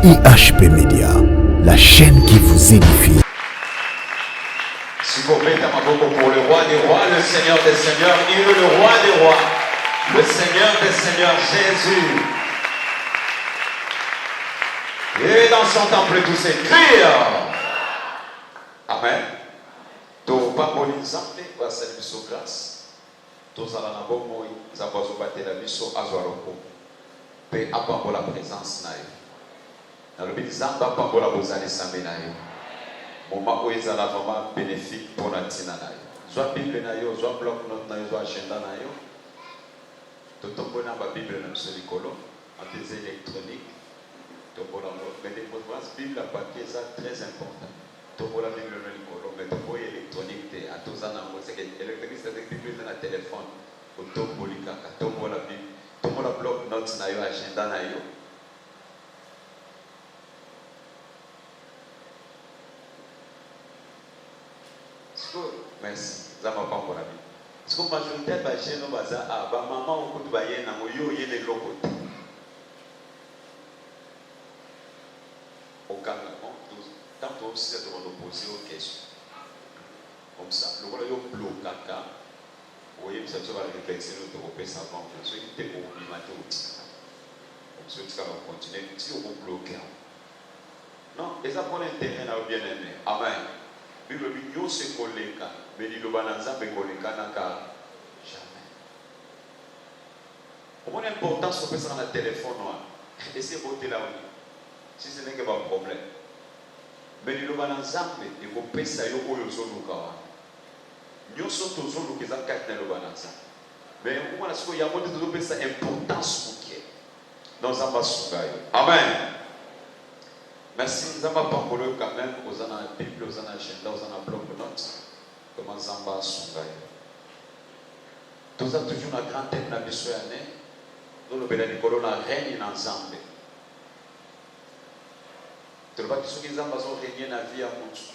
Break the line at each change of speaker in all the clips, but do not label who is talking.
IHP Média, la chaîne qui vous édifie.
Si vous mettez ma voix pour le roi des rois, le Seigneur des seigneurs, il est le roi des rois, le Seigneur des seigneurs, Jésus. Et dans son temple tous écrire. Amen. To pas bon exemple, va saluer sur grâce. To ça la bon moi, ça va se battre la biso azwaroko. Pe apambo la présence naïe. Dans le bizarre, apambo la bozali samé naïe. Moment où ils ont vraiment bénéfique pour la tina naïe. Soit Bible naïe, soit bloc note naïe, soit agenda naïe. Tout le monde a la Bible dans ce licolo, en des électroniques. Mais des fois, la Bible à papier, c'est très important. Tout le monde a la Bible dans le licolo, mais tout le monde électronique, à tous les ans, c'est électronique, c'est avec Bible dans le téléphone. Tout le monde a la Bible. Tout le monde a bloc note naïe, agenda naïe. Merci. Ça m'a pas encore ami. Parce que la majorité des gens qui ont maman ou qui ont yo yé l'autre côté. Au Canada, quand on aussi on poser aux questions. Comme ça, le voilà yo bloc caca. Vous voyez, ça va réfléchir nous de repérer ça avant. Ceux qui étaient pour bimater au tir. Donc ceux qui vont continuer, si on bloquer. Non, et ça pour l'intérêt là bien aimé. Amen. Bible binyo se koleka, mais il bananza be koleka naka jamais. Au l'importance de faire un téléphone et c'est voter là si ce n'est que pas un problème. Mais il bananza et ko pesa yo oyo zoluka wa. Nyo so to zoluka za katna le bananza. Mais on a ce qu'il y a monté de pesa importance pour qui dans un basugayo. Amen. Merci, nous avons parlé quand même aux ans la Bible, aux ans l'agenda, aux ans bloc de notes. Comment Zamba Sungay. Tout ça toujours un grand thème dans la mission année. Nous le bénéfice de la règne ensemble. Tu vois que ceux qui ont régné dans la vie à Moutou,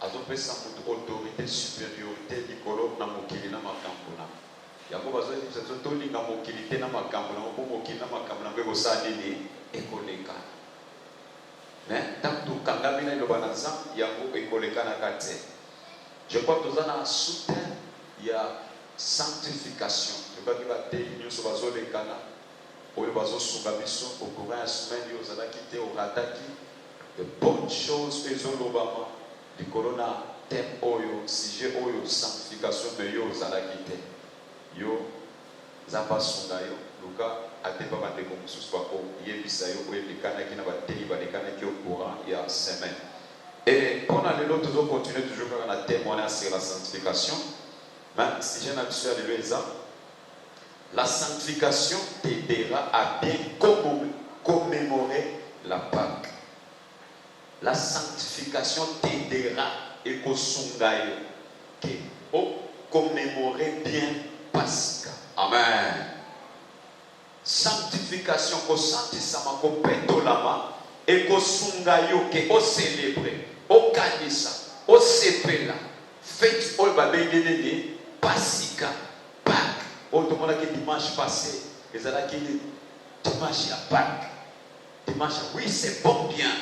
ils ont fait autorité, supériorité, Nicolo, dans mon kili, dans ma campona. Il y a beaucoup de gens qui ont dit dans mon kili, dans ma campona, dans mon kili, dans ma campona, dans ma campona, et qu'on mais tant que Kangamina et le Banazan, il y a un écoleka na kate. Je crois que nous avons un soutien, il y a sanctification. Je crois qu'il va te dire sur bazo le kana, au bazo sugabiso, au courant de la semaine, aux ala quitté au rataki, de bonnes choses et zolobama, du corona thème oyo, sujet oyo, sanctification de yo aux ala quitté. Yo, zapa sungayo, Luka. Ate pas battre comme sous quoi il y a bisayo ou les canaux qui n'a pas été les canaux qui au courant il y a semaine et pendant les autres toujours continuer toujours à témoigner sur la sanctification mais si j'ai l'habitude de le dire la sanctification t'aidera à bien commémorer la Pâque. La sanctification t'aidera et qu'au sungayo que commémorer bien Pâque. Amen. Sanctification ko santisama ko petolama et ko sungayo ke o célébrer o kanisa o sepela fête o babendene pasika Pâques o to mona ke dimanche passé ezala ki dimanche à Pâques dimanche oui c'est bon bien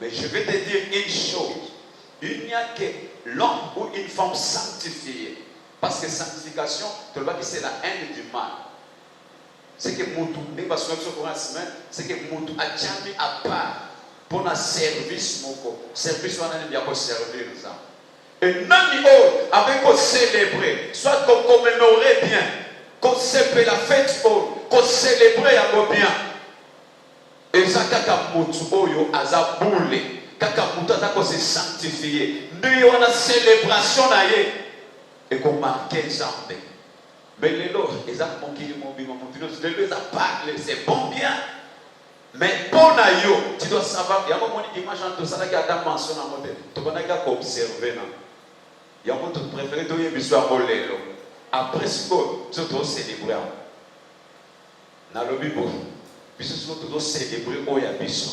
mais je vais te dire une chose il n'y a que l'homme ou une femme sanctifiée parce que sanctification tu vois que c'est la haine du mal. C'est que Moutou, c'est que Moutou a jamais à part pour un service, service on a bien servir ça. Et non, avec qu'on célébrer, soit qu'on commémorer bien, qu'on célèbre la fête, qu'on célèbre bien. Et ça, kaka Moutou oyo aza boule, kaka Moutou aza qu'on se sanctifié. Nous on a célébration naie et qu'on marque ensemble. Mais les lots, ils ont manqué mon bimon, les lots, c'est bon bien. Mais pour naïo, tu dois savoir, il y a un moment qui m'a chanté ça, qui a ta mention à mon tête. Tu vas pas observer. Il y a un moment qui préfère de y bisou voler. Après ce que tu dois célébrer. Dans le Bible, bisou tu dois célébrer au ya bisou.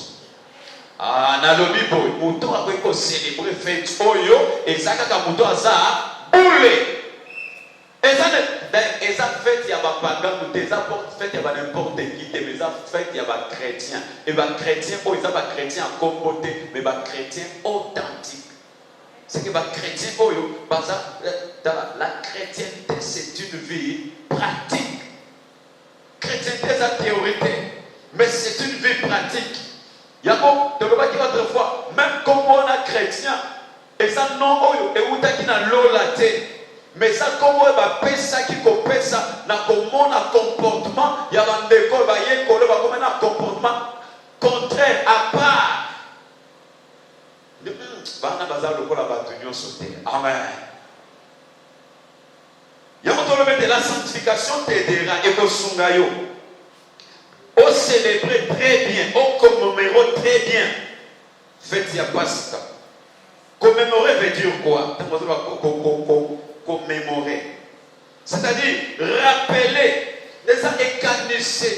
Ah, dans le Bible, mouton après qu'on célébrer fête oyo, et ça quand mouton a ça boule. Mais ils ont fait, il y a des pagans, ils ont fait, il y a n'importe qui, mais ils ont fait, il y a des chrétiens. Et les chrétiens, ils ont des chrétiens à compoter, mais des chrétiens authentiques. C'est que les chrétiens, la chrétienté, c'est une vie pratique. Chrétienté, c'est la théorité, mais c'est une vie pratique. Il y a autrefois, même comme on a chrétien, et ça non, et où t'as qui n'a l'olate, mais ça comme on va ça qui copie ça, n'a comment un comportement, il y a un décor, il y a un comportement contraire à part. Amen. Il y a la sanctification t'aidera et au sungayo. Au célébrer très bien, au commémorer très bien. Faites ya Pasika. Commémorer veut dire quoi? Commémorer. C'est-à-dire rappeler les écanisser.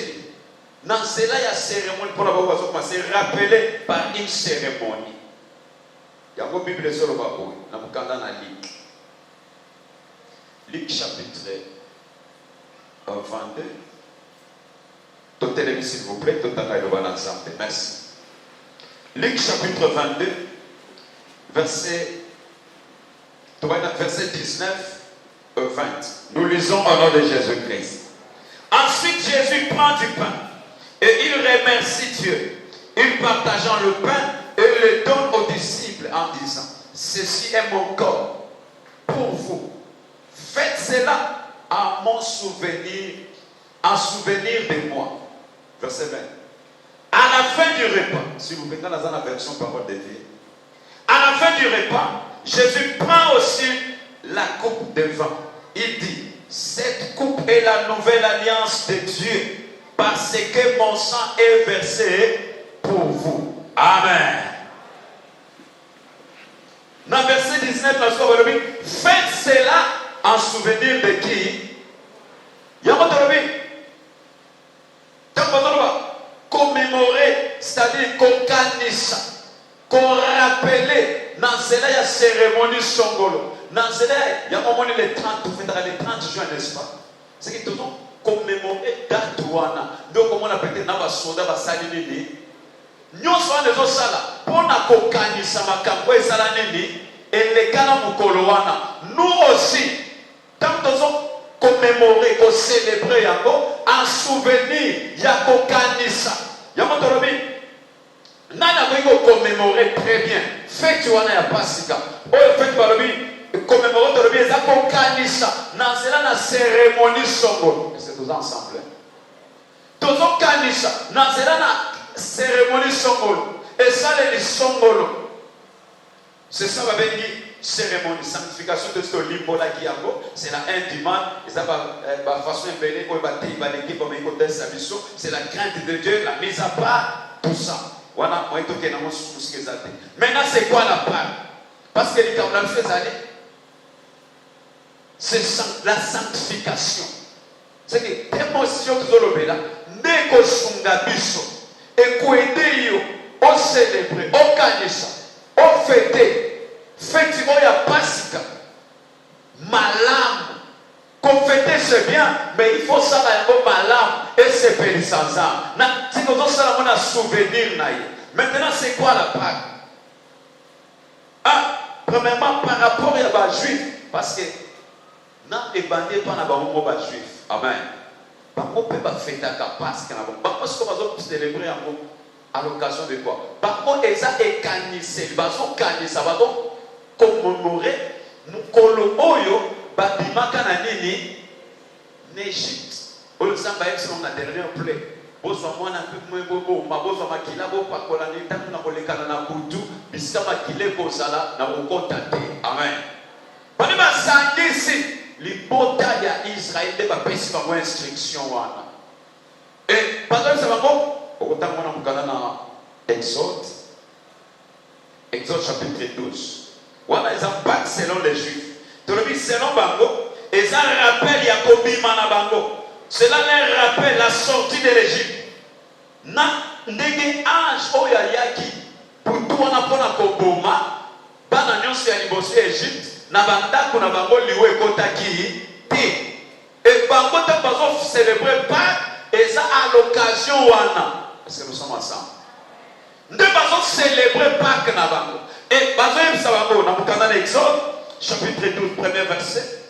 Dans cela, il y a cérémonie pour la boisson, c'est rappelé par une cérémonie. Il y a une Bible sur le Babou, dans le Canada, Luc. Luc chapitre 22. Totez-le s'il vous plaît, totez-le ensemble. Merci. Luc chapitre 22, verset 19 au 20. Nous lisons au nom de Jésus-Christ. Ensuite, Jésus prend du pain et il remercie Dieu. Il partageant le pain et le donne aux disciples en disant: ceci est mon corps pour vous. Faites cela à mon souvenir, en souvenir de moi. Verset 20. À la fin du repas, s'il vous plaît, dans la version parole de vie, à la fin du repas, Jésus prend aussi la coupe de vin. Il dit: cette coupe est la nouvelle alliance de Dieu, parce que mon sang est versé pour vous. Amen. Dans le verset 19, faites cela en souvenir de qui? Commémorer, c'est-à-dire qu'on canisse, qu'on rappelle. Dans cela, il y a cérémonie songolo. Dans cela, il y a un moment le 30 juin, n'est-ce pas? C'est que tout commémorer date wana. Donc, comment on appelle ça? Dans soda, dans salini. Nous sommes des autres salas. Pour nous canissa, ma campo et salanini, et les canons mukoloana. Nous aussi, tant que nous commémorer, qu'on célébrer en souvenir, il y a qu'on canissa. Il y a mon torobi. Nana ko commémorer très bien. Faites tu wana ya Pasika. Oh faites balobi commémorer torobi za ko kanisa. Na cela na cérémonie songo. C'est tous ensemble. Tous kanisa. Na cela na cérémonie songo. Et ça les songolo. C'est ça va venir cérémonie sanctification de ce limbo là qui a go. C'est la intimate. Et ça va façon embellie ko ba te ba l'équipe ba ko des abisso. C'est la crainte de Dieu, la mise à part, tout ça. Maintenant, c'est quoi la part? Parce que c'est la sanctification. C'est que l'émotion que vous avez là, n'est qu'au sungabiso, et qu'au aider, au célébrer, au canissa, au fêter, effectivement, il y a Pasika, malam. Qu'on fêter c'est bien, mais il faut ça là, malam, et c'est périssant. Si nous avons ça, on a souvenir. Maintenant, c'est quoi la part? Premièrement, par rapport à les juifs, parce que non, les bandits pas les juifs. Amen. Par contre, on peut fêter parce qu'on va célébrer à l'occasion de quoi? Par contre, ils ont écanissé, ils ont canissé, ça va donc commémorer nous colons babimaka na nini n'Égypte. Au Zamba on a dernière plaie. Bozwa mwana mpe bobo mabozwa makila bo pakola ni tangu na kolekana na kutu bisika makile kozala na kokota te. Amen. Bani basangisi libota ya Israël de bapesi bango instruction wana. Et bazali sa bango okotanga na mukana na Exode chapitre 12. Wana ils ont pas selon les Juifs. Selon Bango, et ça rappelle Yakobi Manabango. Cela leur rappelle la sortie de l'Égypte. Na ndege ange oyayaki pour tout on a pour la koboma bana nyonso ya liboso ya Égypte na bandako na bango liwe kotaki ti Et bango ta bazo célébrer Pâques et ça à l'occasion wana. Est-ce que nous sommes ensemble? Nous bazo célébrer Pâques na bango. Et bazo yebisa bango na mukanda Exode chapitre 12 premier verset.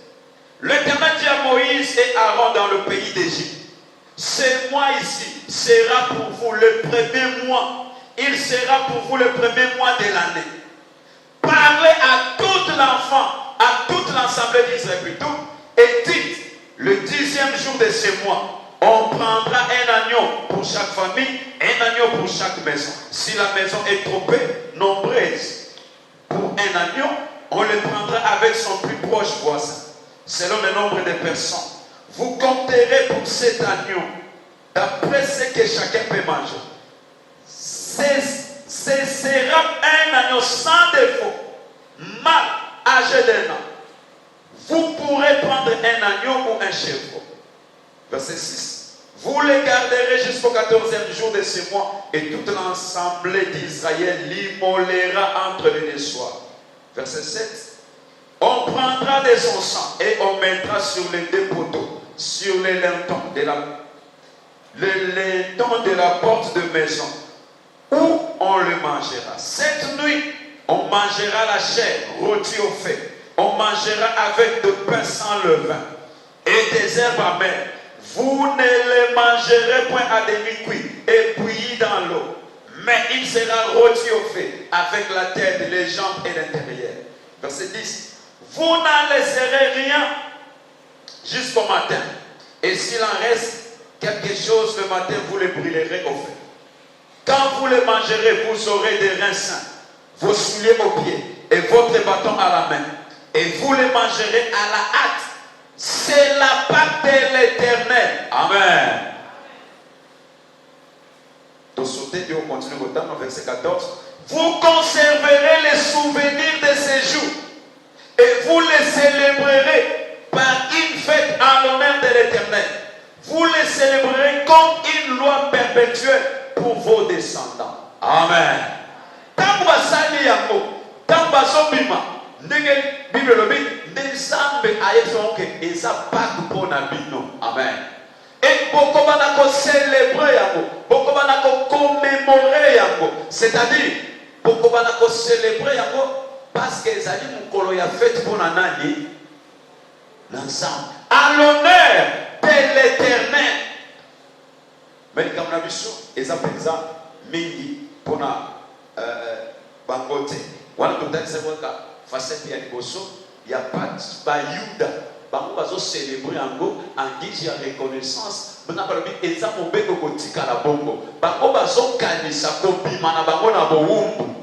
L'Éternel dit à Moïse et Aaron dans le pays d'Égypte, ce mois ici sera pour vous le premier mois. Il sera pour vous le premier mois de l'année. Parlez à tout l'enfant, à toute l'assemblée d'Israël plutôt, et dites, le 10e jour de ce mois, on prendra un agneau pour chaque famille, un agneau pour chaque maison. Si la maison est trop nombreuse pour un agneau, on le prendra avec son plus proche voisin, selon le nombre de personnes. Vous compterez pour cet agneau, d'après ce que chacun peut manger. Ce sera un agneau sans défaut, mâle, âgé d'un an. Vous pourrez prendre un agneau ou un chèvre. Verset 6. Vous les garderez jusqu'au 14e jour de ce mois, et toute l'assemblée d'Israël l'immolera entre les deux soirs. Verset 7. On prendra de son sang et on mettra sur les deux poteaux, sur les lintons de la porte de maison, où on le mangera. Cette nuit, on mangera la chair rôtie au feu. On mangera avec de pain sans levain et des herbes amères. Vous ne les mangerez point à demi-cuit et bouillis dans l'eau, mais il sera rôti au feu avec la tête, les jambes et l'intérieur. Verset 10. Vous n'en laisserez rien jusqu'au matin. Et s'il en reste quelque chose le matin, vous le brûlerez au feu. Quand vous le mangerez, vous aurez des reins sains, vos souliers aux pieds et votre bâton à la main. Et vous les mangerez à la hâte. C'est la Pâque de l'Éternel. Amen. Donc, sautez et on continue au temps, verset 14. Vous conserverez les souvenirs de ces jours et vous les célébrerez par une fête en l'honneur de l'Éternel. Vous les célébrerez comme une loi perpétuelle pour vos descendants. Amen. Tamba sali yango, tamba sobima. Ndenge Bible lobi nzambe ayefon ke eza Pâques pour na bino. Amen. Et boko bana ko célébrer yango, boko bana ko commémorer yango. C'est-à-dire boko bana ko célébrer yango parce que ezali mukolo ya fête pour na nani? L'ensemble. À l'honneur de l'Éternel. Mais comme na biso eza penza mingi pour na bangote. Wana totali waka facette ya liboso ya pas bayuda bango bazo célébrer yango en guise ya reconnaissance bana balobi eza mobeko kotika la bongo bango bazo kanisa kobima na bango na bowumbu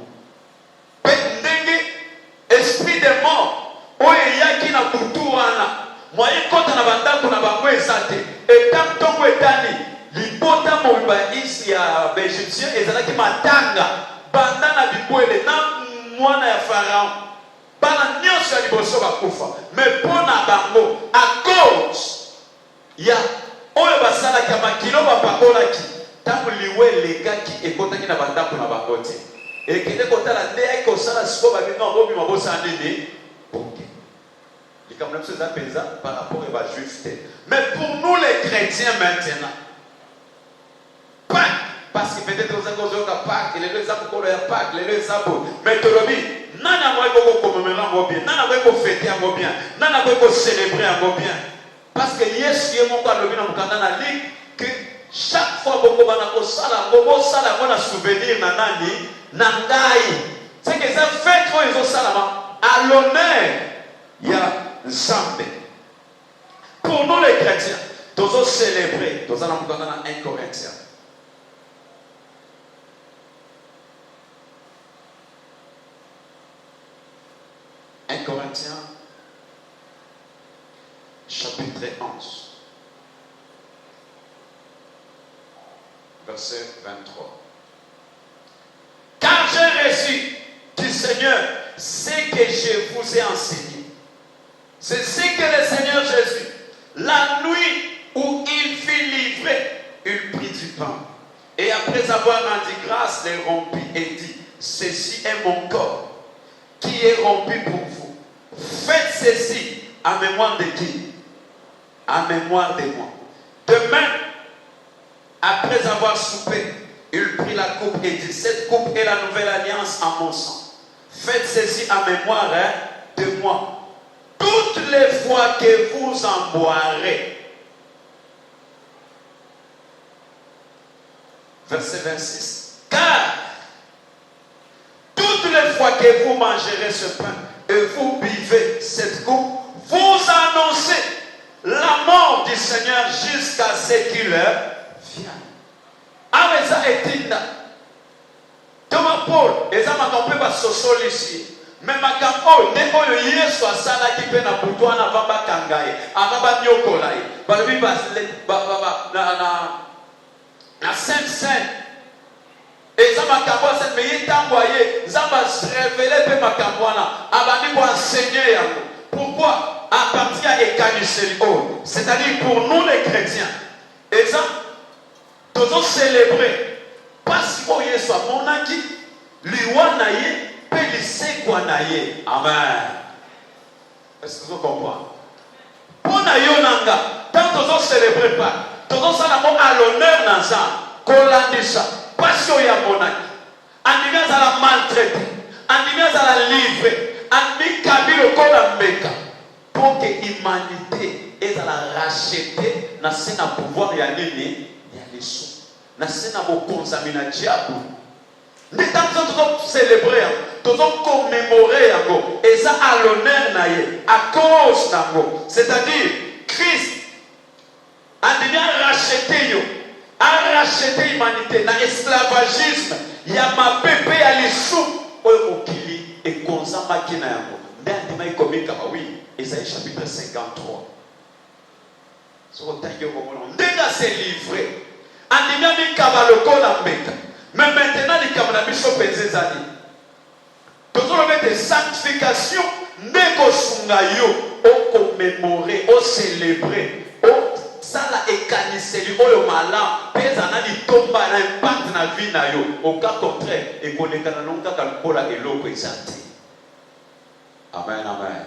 pe ndenge esprit de mort oyo yaki na butu wana moye kota na bandako na bango ezate eta ntongo etani libota mobimba isi ya Égyptien ezalaki matanga banda na bibwele na mwana ya Pharaon bana nyonso ya liboso bakufa mais mpona bango à cause ya oyo basalaki ya makilo bapakolaki ntango liwe elekaki ekotaki na bandako na bango te ekende kotala nde ayaki kosala sikoyo babinga bobima bosala nini boke likambo na biso eza mpenza par rapport ya bajuif te mais pour nous les chrétiens maintenant Pâques parce que peut-être vous avez besoin de Pâques, les deux arbres pour le Pâques, les deux arbres. Mais tu le dis, nana moi ko commémorer en bien, nana moi ko fêter en bien, nana moi ko célébrer en bien. Parce que yes, il mon pas le bien dans mukanda na ligue que chaque fois boko bana ko sala, bobo sala ko na souvenir na nani, na ngai. C'est que ça fait quoi ils ont sala à l'honneur ya Nzambe. Pour nous les chrétiens, nous allons célébrer, nous allons mukanda na 1 Corinthiens. 1 Corinthiens, chapitre 11, verset 23. Car j'ai reçu du Seigneur ce que je vous ai enseigné. C'est ce que le Seigneur Jésus, la nuit où il fut livré, il prit du pain. Et après avoir rendu grâce, les rompit et dit, ceci est mon corps qui est rompu pour vous. Faites ceci en mémoire de qui? en mémoire de moi. Demain, après avoir soupé, il prit la coupe et dit, cette coupe est la nouvelle alliance en mon sang. Faites ceci en mémoire de moi. Toutes les fois que vous en boirez. Verset 26. Car toutes les fois que vous mangerez ce pain et vous buvez cette coupe, vous annoncez la mort du Seigneur jusqu'à ce qu'il vienne. Avec etinda. Thomas Paul, et ça m'a compris par ce sol ici. Mais ma campo, ne oyo Yesu asala ki pe na butu ana baba kangaye, ababa nyokola ye. Balobi na sainte. Et ça m'a campo cette mais tangoye, ça va se révéler pe ma campoana, abandi pour enseigner yango. Pourquoi? À partir de Kaniseli, c'est-à-dire pour nous les chrétiens. Et ça, nous devons célébrer. Parce que Yesu a mon aki, liwanaye, Pélisséquanaye. Amen. Est-ce que vous comprenez? Pour Nayonanga, tant que nous célébrons pas, nous devons à l'honneur dans ça, Kolandisa, parce qu'il y a mon aki. Animés à la maltraiter, animés à la livrer, animés Kabilo Kolambeka. Pour que l'humanité ait à la racheter, n'a pas pouvoir y aller, il y a les sous. N'a pas consommer diable. Nous devons célébrer, nous devons commémorer, et ça à l'honneur, à cause d'ango. C'est-à-dire, Christ a déjà racheté l'humanité, dans l'esclavagisme, il y a ma pépé à l'issou, et consommer qui n'a pas. Oui. Ésaïe chapitre 53. Déjà c'est livré. Mais maintenant, les camarades sont pesés. Nous avons des sanctifications. Au commémorer, au célébrer, ça la écanisser, au malin, pesana di tomba na impact na vie na yo. Au cas contraire, et qu'on est dans le cas qu'on a et l'eau exact. Amen, amen.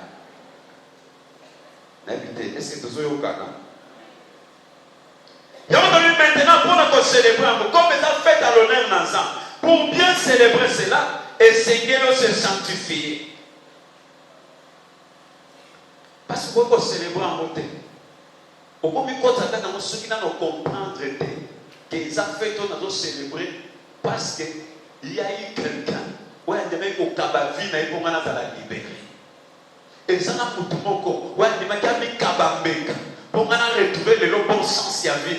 Est-ce que tu as eu maintenant pour nous célébrer, comme ça fait à l'honneur dans ça, pour bien célébrer cela, essayez de se sanctifier. Parce que pour célébrer en beauté, au moment où nous sommes comprendre qu'ils ont fait de célébrer parce qu'il y a eu quelqu'un qui a demandé au Kabavi pour la libérer. Et ça n'a pas tout le monde. Ouais, il m'a dit Kabambeka. Pour retrouver le bon sens de la vie.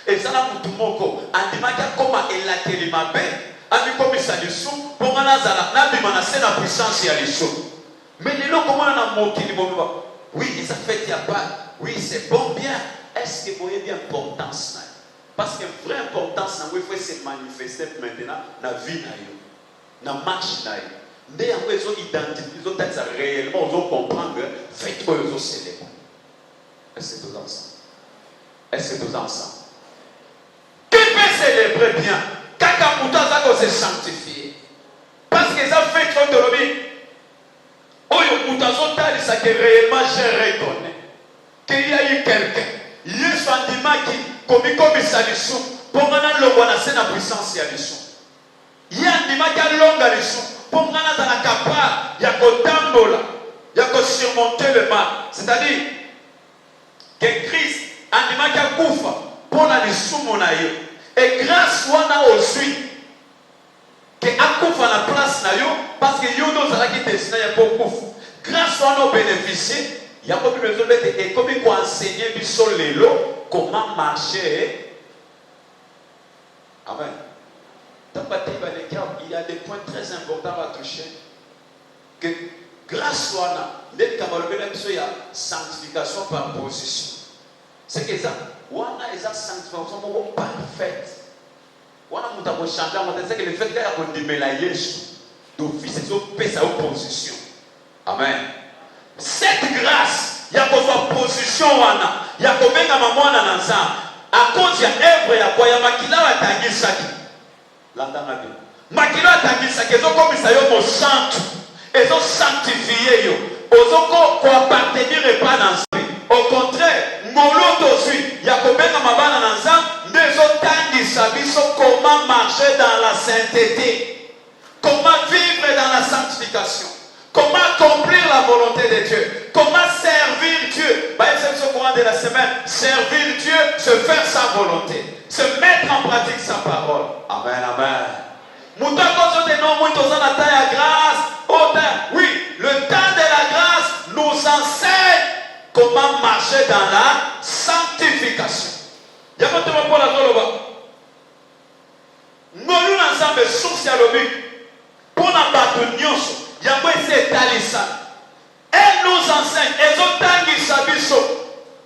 Et ça n'a pas tout le monde. Il m'a dit comment il a été libéré. Il m'a dit ça dessous. Pour qu'on a la puissance de la mais les gens, comment on a moqué les bons. Oui, ça fait il n'y a pas. Oui, c'est bon, bien. Est-ce que vous voyez bien l'importance? Parce que la vraie importance, il faut se manifester maintenant dans la vie, dans la marche. Dès que ils ont identifié, ils ont réellement, ils ont compris que faites quoi ils ont célébré. Est-ce que tous ensemble? Est-ce que tous ensemble? Qui peut célébrer bien? Kakamuta ça se sanctifier. Parce que ça fait trop de l'objet. Oyo mutazo tali ça que réellement j'ai reconnu. Qu'il y a eu quelqu'un. Yesu andimaki comme ça les sous. Pour qu'on le voit dans la puissance il y a les sous. Il y a andimaki longa les sous. Pour qu'on ait la capacité, il y a que surmonter le mal. C'est-à-dire que Christ a dit qu'il koufa pour la soumonayo. Et grâce à aussi que a koufa la place nayo parce que yo nous a qui destiné pour koufa. Grâce à nos bénéficiaires, il y a pas besoin d'être et comme il faut enseigner biso lelo comment marcher. Amen. Il y a des points très importants à toucher. Que grâce à il y a sanctification par position. C'est que ça, on a une sanctification parfaite. On a changé, c'est que le fait qu'on démêle Jésus, d'office, c'est sa position. Amen. Cette grâce, il y a une position, il y a une à cause de l'œuvre, il y a une l'andanabi. Makilo atangisa kezo komisa yo mo santo. Ezo sanctifier yo. Ozoko ko appartenir pas dans vie. Au contraire, ngolo suite ya kobenga mabana na nzambe ndezo tangisa biso comment marcher dans la sainteté, comment vivre dans la sanctification, comment accomplir la volonté de Dieu, comment servir Dieu. C'est ce courant de la semaine, servir Dieu, se faire sa volonté, se mettre en pratique sa parole. Amen, amen. Oui, le temps de la grâce nous enseigne comment marcher dans la sanctification. Nous ensemble source ya lobi pour na bato nyonso yango ese etalisa. Elle nous enseigne ezotangisa biso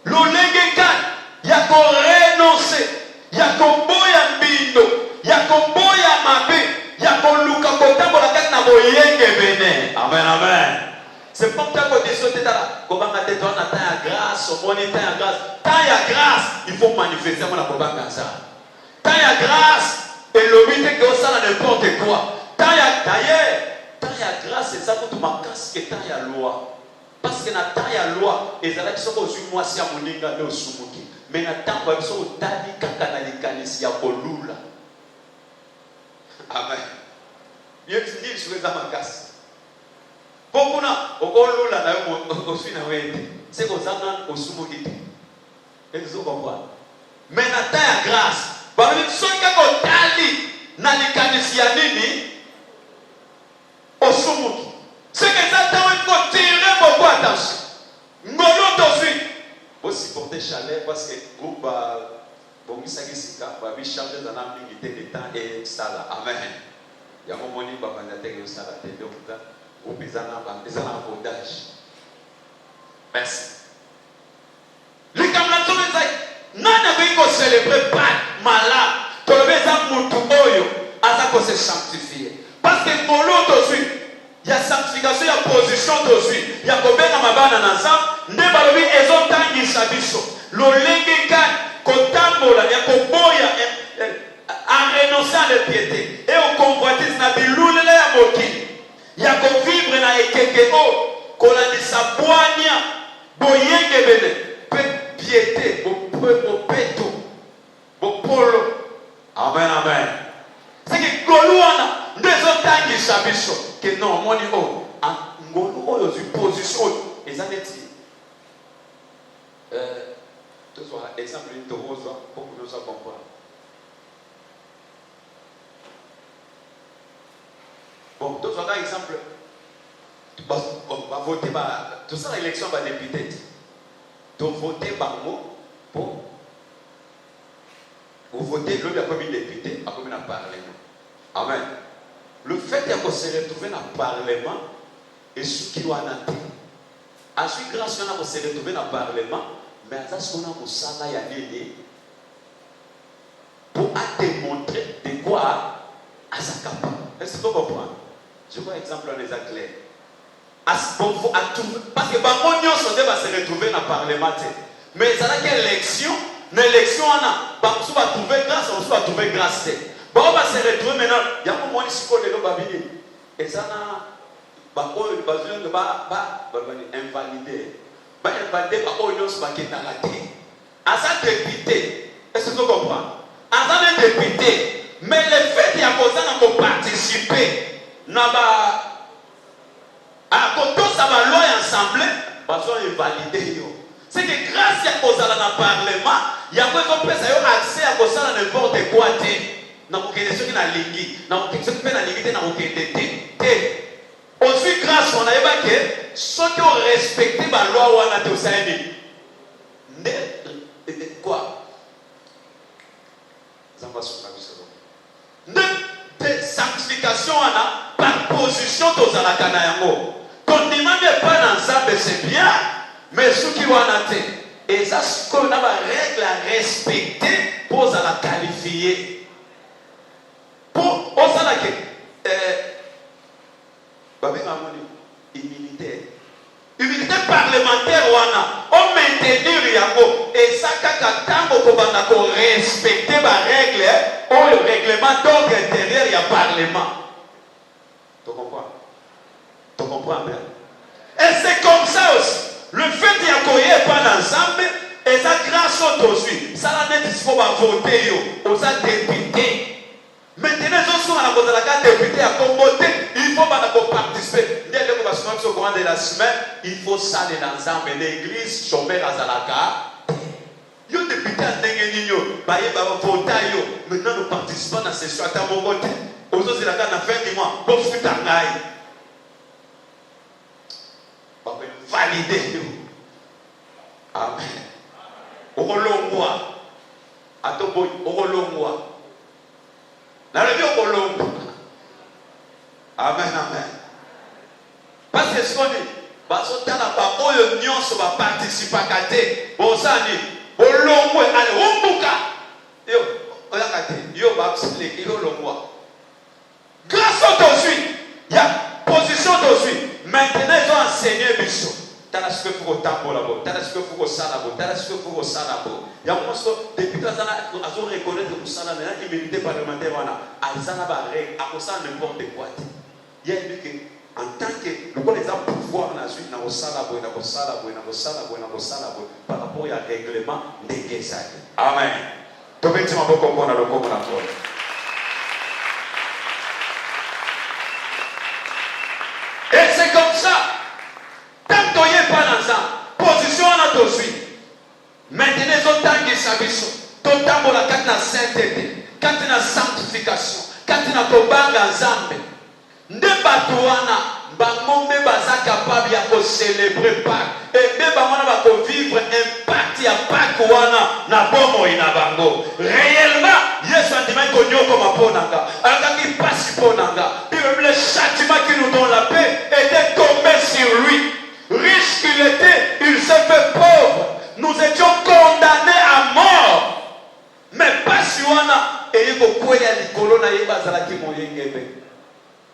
lolenge kani ya korenonce, ya koboya mbindo, ya koboya mabe, ya koluka kotambola kati na boyenge bene. Amen, amen. C'est comme ça qu'on dit ça, comment on a temps ya grâce, on est temps ya grâce. Temps ya grâce, il faut manifester mon abobanga ça. Temps ya grâce, et l'obité que ça n'importe quoi. Tant ya grâce, c'est ça que tu m'as cassé tant ya loi. Parce que na tant ya loi, et ça là qui sont aux mois si à moninga le sumuki. Mais na tant quoi ils sont au tani kaka na likanisi ya kolula. Amen. Bien dit sur les amakas. Beaucoup na okolula na yo osui na wete. C'est qu'on s'en au sumuki. Est-ce que vous comprenez? Mais na tant ya grâce. Bami soka ko tali na likanisi ya nini osumuki. C'est que ça il faut tirer beaucoup attention. Ngolo to suite. Vous supportez chaleur parce que vous bon misaki sika ba bi charger dans la mingi de temps et sala. Amen. Ya mo moni ba banda te yo sala te donc vous bizana ba bizana bondage. Merci. Les camarades sont les nana ko célébrer Pâques malade. Tolobeza mutu oyo asa ko se sanctifier. Parce que ngolo to suite. Il y a sanctification, il y a position de suite. Il y a kobenga mabana na nzambe, nde balobi ezotangisa biso. Lolenge kani kotambola ya koboya à renoncer à l'impiété et au convoitise na bilulele ya mokili. Ya vivre na ekeke o kolandisa bwania boyenge bene pe piété bo peto bo polo. Amen, amen. C'est que goluana ndezotangisa biso que non moni o ngolu oyo zu position et ça net tout soit exemple de rose pour que nous ça comprendre. Bon, tout soit exemple on va voter par tout ça l'élection va député. Donc voter par mot pour vous votez l'homme a comme député a comme un parlement. Amen. Le fait de se retrouver dans le parlement et ce qui doit en être. Ensuite, grâce à se retrouver dans le parlement, mais à ce qu'on a pour ça, il y a des pour démontrer de quoi à sa capacité. Est-ce que vous comprenez? Je vois un exemple en les clair. Parce que Bamonion va se retrouver dans le parlement. Mais ça a une élection. L'élection, on va trouver grâce, on va trouver grâce. Bon, on va se retrouver maintenant. Il y a un moment où il faut les babiner. Et ça, on va invalider. On va invalider par l'Union qui est dans la terre. À ça, député, est-ce que vous comprenez? À ça, député, mais le fait qu'il y a besoin de participer, à côté de la loi ensemble, on va invalider. C'est que grâce à cause de la parlement, il y a besoin de accès à cause de n'importe quoi. Aussi grâce on a évoqué ceux qui ont respecté la loi ou la quoi de sanctification par position de la Kanayango. Ton demande n'est pas dans ça, c'est bien, mais ceux qui ont été et ça ce qu'on a une règle à respecter pour la qualifier. Pour Osanake, immunité parlementaire, on maintenir Yango et ça, quand on respecter la règle, ou le règlement d'ordre intérieur, il y a parlement. Tu comprends? Tu comprends bien? Et c'est comme ça aussi. Le fait qu'il y a pas d'ensemble, et ça, voter yo, aux députés. Maintenant, ils sont à la député à commoter, il faut participer. Dès que vous avez au courant de la semaine, il faut saler l'ensemble. L'église, chômeur à Zalaka. Yo député à Nengenino, Baye Baba Votayo. Maintenant, nous participons dans la session à mon côté. Aux autres, la fin du mois, pour foutre un gaï. On va valider. Amen. Orolongwa. Atoboy, Orolongwa. Nalobi okolongwa. Amen, amen. Parce que ce qu'on dit, bazotala ba oyo nyonso ba participa kate. Bosani, olongwe ale ombuka. Yo, oyaka te. Yo ba expliquer yo longwa. Grâce au dessus, il y a position dessus. Maintenant ils ont enseigné biso. Tala ce que faut tambola bo, tala ce que faut salabo, tala ce que faut salabo. Il y a un so depuis que ça a reconnaître que ça là immunité parlementaire wana, azana ba règle, à ça n'importe quoi. Il y a dit que en tant que le bon exemple pouvoir na suite na ko salabo, na ko salabo, na ko salabo, na ko salabo par rapport à règlement négocié. Amen. To beti maboko kona lokoko na ko. Et c'est comme ça. Tant que tu n'es pas dans ça, position à notre suite. Maintenant, ils ont tant que ça, tout le temps, quand tu as sainteté, quand tu as sanctification, quand tu as tobanga zambe, ne batouana, bamombe baza capable de célébrer Pâques. Et ne bamona va vivre un parti à Pâques wana na bomo ina bango. Réellement, Yesu andimai konyoko maponanga. Alors qu'il passe ponanga. Le châtiment qui nous donne la paix était tombé sur lui. Riche qu'il était, il s'est fait pauvre. Nous étions condamnés à mort. Mais pas si on a. Et il faut que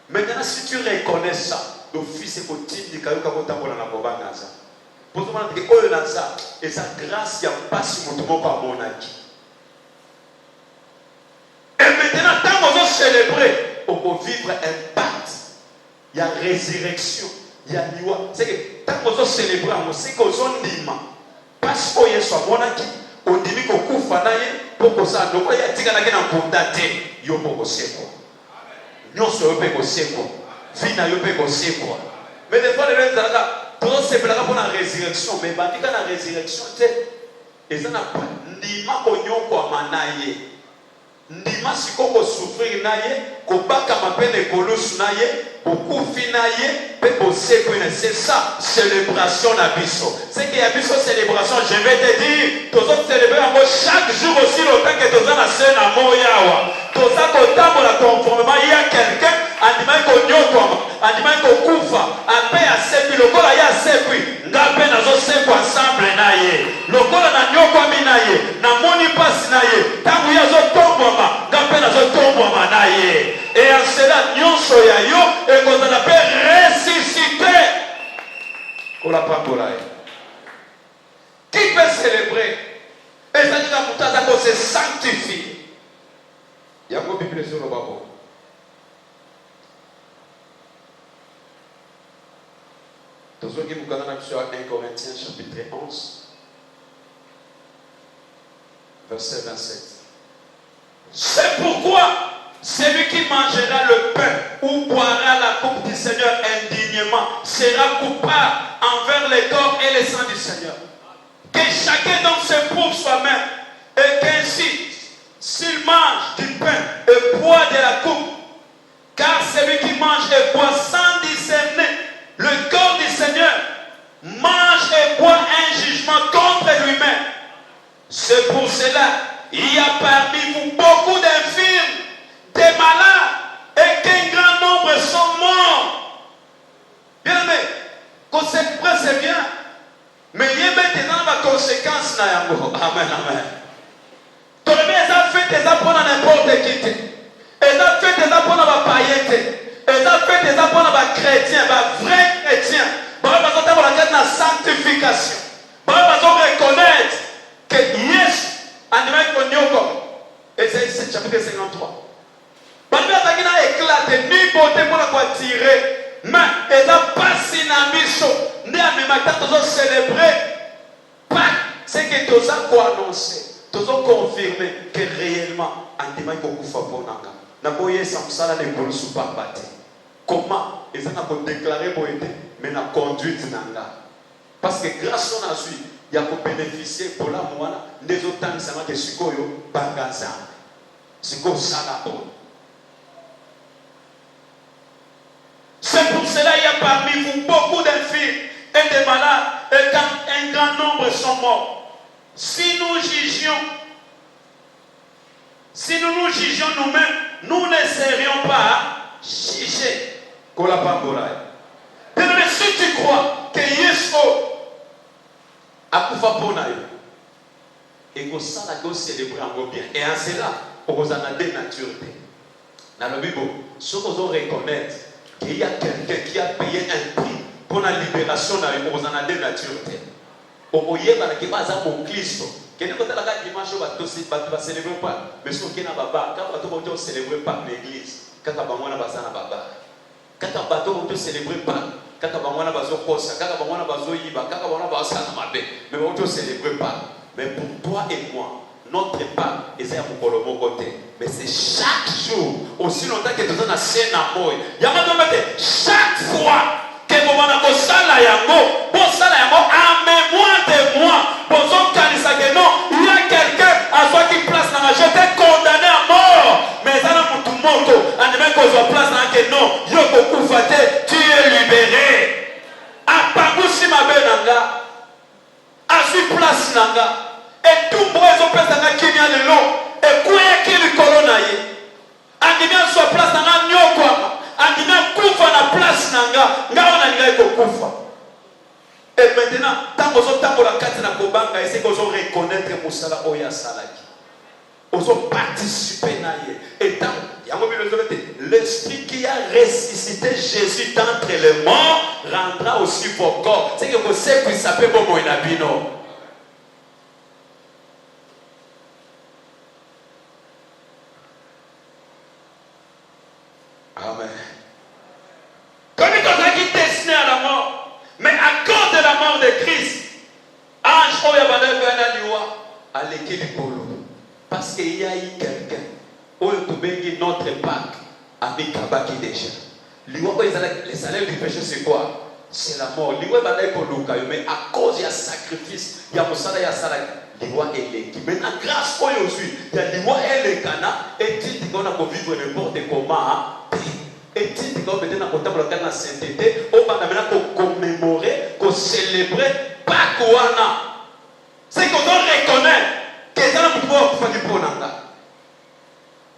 maintenant, si tu reconnais ça, le fils est possible de faire comme ça. Pour te dire que ça, et sa grâce, il n'y a pas si mon par mon acquis. Et maintenant, tant qu'on va célébrer, on peut vivre un pacte. Il y a résurrection. Il y a loi. C'est que tant qu'on va célébrer, on sait qu'on a dit, parce qu'on est sur mon acquis, on dit qu'on couvre pour que ça, donc il y a des gens qui ont condamné, ils ont pas aussi quoi. Nous sommes pas aussi quoi. Vina yo pas aussi quoi. Mais des fois les gens tout c'est pour la résurrection, mais quand la résurrection, et ça n'a pas ni ma cognon quoi manaye. Ndima sikoko souffrir naye, kobaka mapene kolos naye, okufi naye, pe boseko ina. C'est ça, célébration na biso. C'est qu'il y a biso célébration, je vais te dire, tous autres célébrer en chaque jour aussi le temps que tous en a scène à Moyawa. Tous en kotambo la conformément, il y a quelqu'un, andimai konyoko, andimai kokufa, ape a sepi, le kola ya sepi, ngape nazo sepo ensemble naye. Le kola na nyoko minaye, na moni passe naye, tangu ya zo tombo. Et en cela, nous soyons et qu'on a fait ressusciter. Qu'on l'a pas pour qui peut célébrer? Et ça dit qu'on se sanctifie. Il y a une Bible sur le babo. Dans ce qui vous connaît sur 1 Corinthiens chapitre 11, verset 27. C'est pourquoi celui qui mangera le pain ou boira la coupe du Seigneur indignement sera coupable envers le corps et le sang du Seigneur. Que chacun donc se prouve soi-même et qu'ainsi, s'il mange du pain et boit de la coupe, car celui qui mange et boit sans discerner le corps du Seigneur mange et boit un jugement contre lui-même. C'est pour cela il y a parmi vous beaucoup d'infirmes, des malades, et qu'un grand nombre sont morts. Bien aimé, conséquence c'est bien, mais il y a maintenant ma conséquence. Amen, amen. Tu as fait des apôtres à n'importe qui. Tu as fait des apôtres à païenté. Tu as fait des apôtres à chrétiens, vrais chrétiens. Tu as la sanctification. Tu as reconnaître que yes. Ésaïe 7, chapitre 53. Balbi a éclaté, ni beauté pour la tirer, mais elle a passé dans le biso. Né à même temps, nous avons célébré Pâques, c'est que nous avons annoncé. Tous ont confirmé que réellement, Andima est beaucoup faponanga. Naboye Samsala ne bolu pas battre. Comment ils ont déclaré pour aider, mais na conduite nanga. Parce que grâce à lui, il y a pour bénéficier pour la moana des autres temps ça m'a que sikoyo bangaza. Siko sala bon. C'est pour cela qu'il y a parmi vous beaucoup d'infirmes et de malades, et quand un grand nombre sont morts. Si nous jugions nous-mêmes, nous ne serions pas jugés. Mais si tu crois que Yesu a kufa pona yo, et que ça la célébrer encore bien, et en cela, on a des natures. Dans la Bible, ceux qui ont reconnaître qu'il y a quelqu'un qui a payé un prix pour la libération on a des natures. On y est dans le bas à mon Christ. Quel est le dimanche où on va célébrer pas? Mais si on a baba, quand on va célébrer pas l'église, quand on va bazana baba, quand on va célébrer pas, quand on va bazo kosa, quand on va bazo yiba, quand on va bazana mabe, mais on va célébrer pas. Mais pour toi et moi, notre part est à mon côté. Mais c'est chaque jour, aussi longtemps que nous avons la scène à moi. Chaque fois que nous avons la yango, en mémoire de moi, il y a quelqu'un à soi qui place dans la je t'ai condamné à mort. Mais ça n'a pas tout le monde. En même qu'on soit place dans que non, tu es libéré. À Pagousi ma benanga, à su place nanga. Et tout le monde qui vient de l'eau. Et quoi qui est le colonaïe? Andimia soit place dans la nyokwa. Andimia koufa na place nanga. Nga on a dit que koufa. Et maintenant, tant qu'on a tant la carte na kobanga, c'est qu'on doit reconnaître Moussala Oya Salaki. On doit participer naïe. Et tant, l'esprit qui a ressuscité Jésus d'entre les morts rendra aussi vos corps. C'est que vous savez que ça peut bon inabino. Amen. Comme il a qui destiné à la mort, mais à cause de la mort de Christ, ange a l'équilibre parce qu'il y a eu quelqu'un qui notre Pâques a mis Kabaki déjà. Le salaire du péché c'est quoi? C'est la mort. Mais à cause du sacrifice, il y a un salaire, il y a l'équilibre. Maintenant, grâce à Jésus, il y a le cana et il qu'on a vivre n'importe comment. Et il qu'on mettre dans la sainteté, on va commémorer, célébrer Pâques. C'est qu'on doit reconnaître que c'est un pouvoir pour faire du ponanga.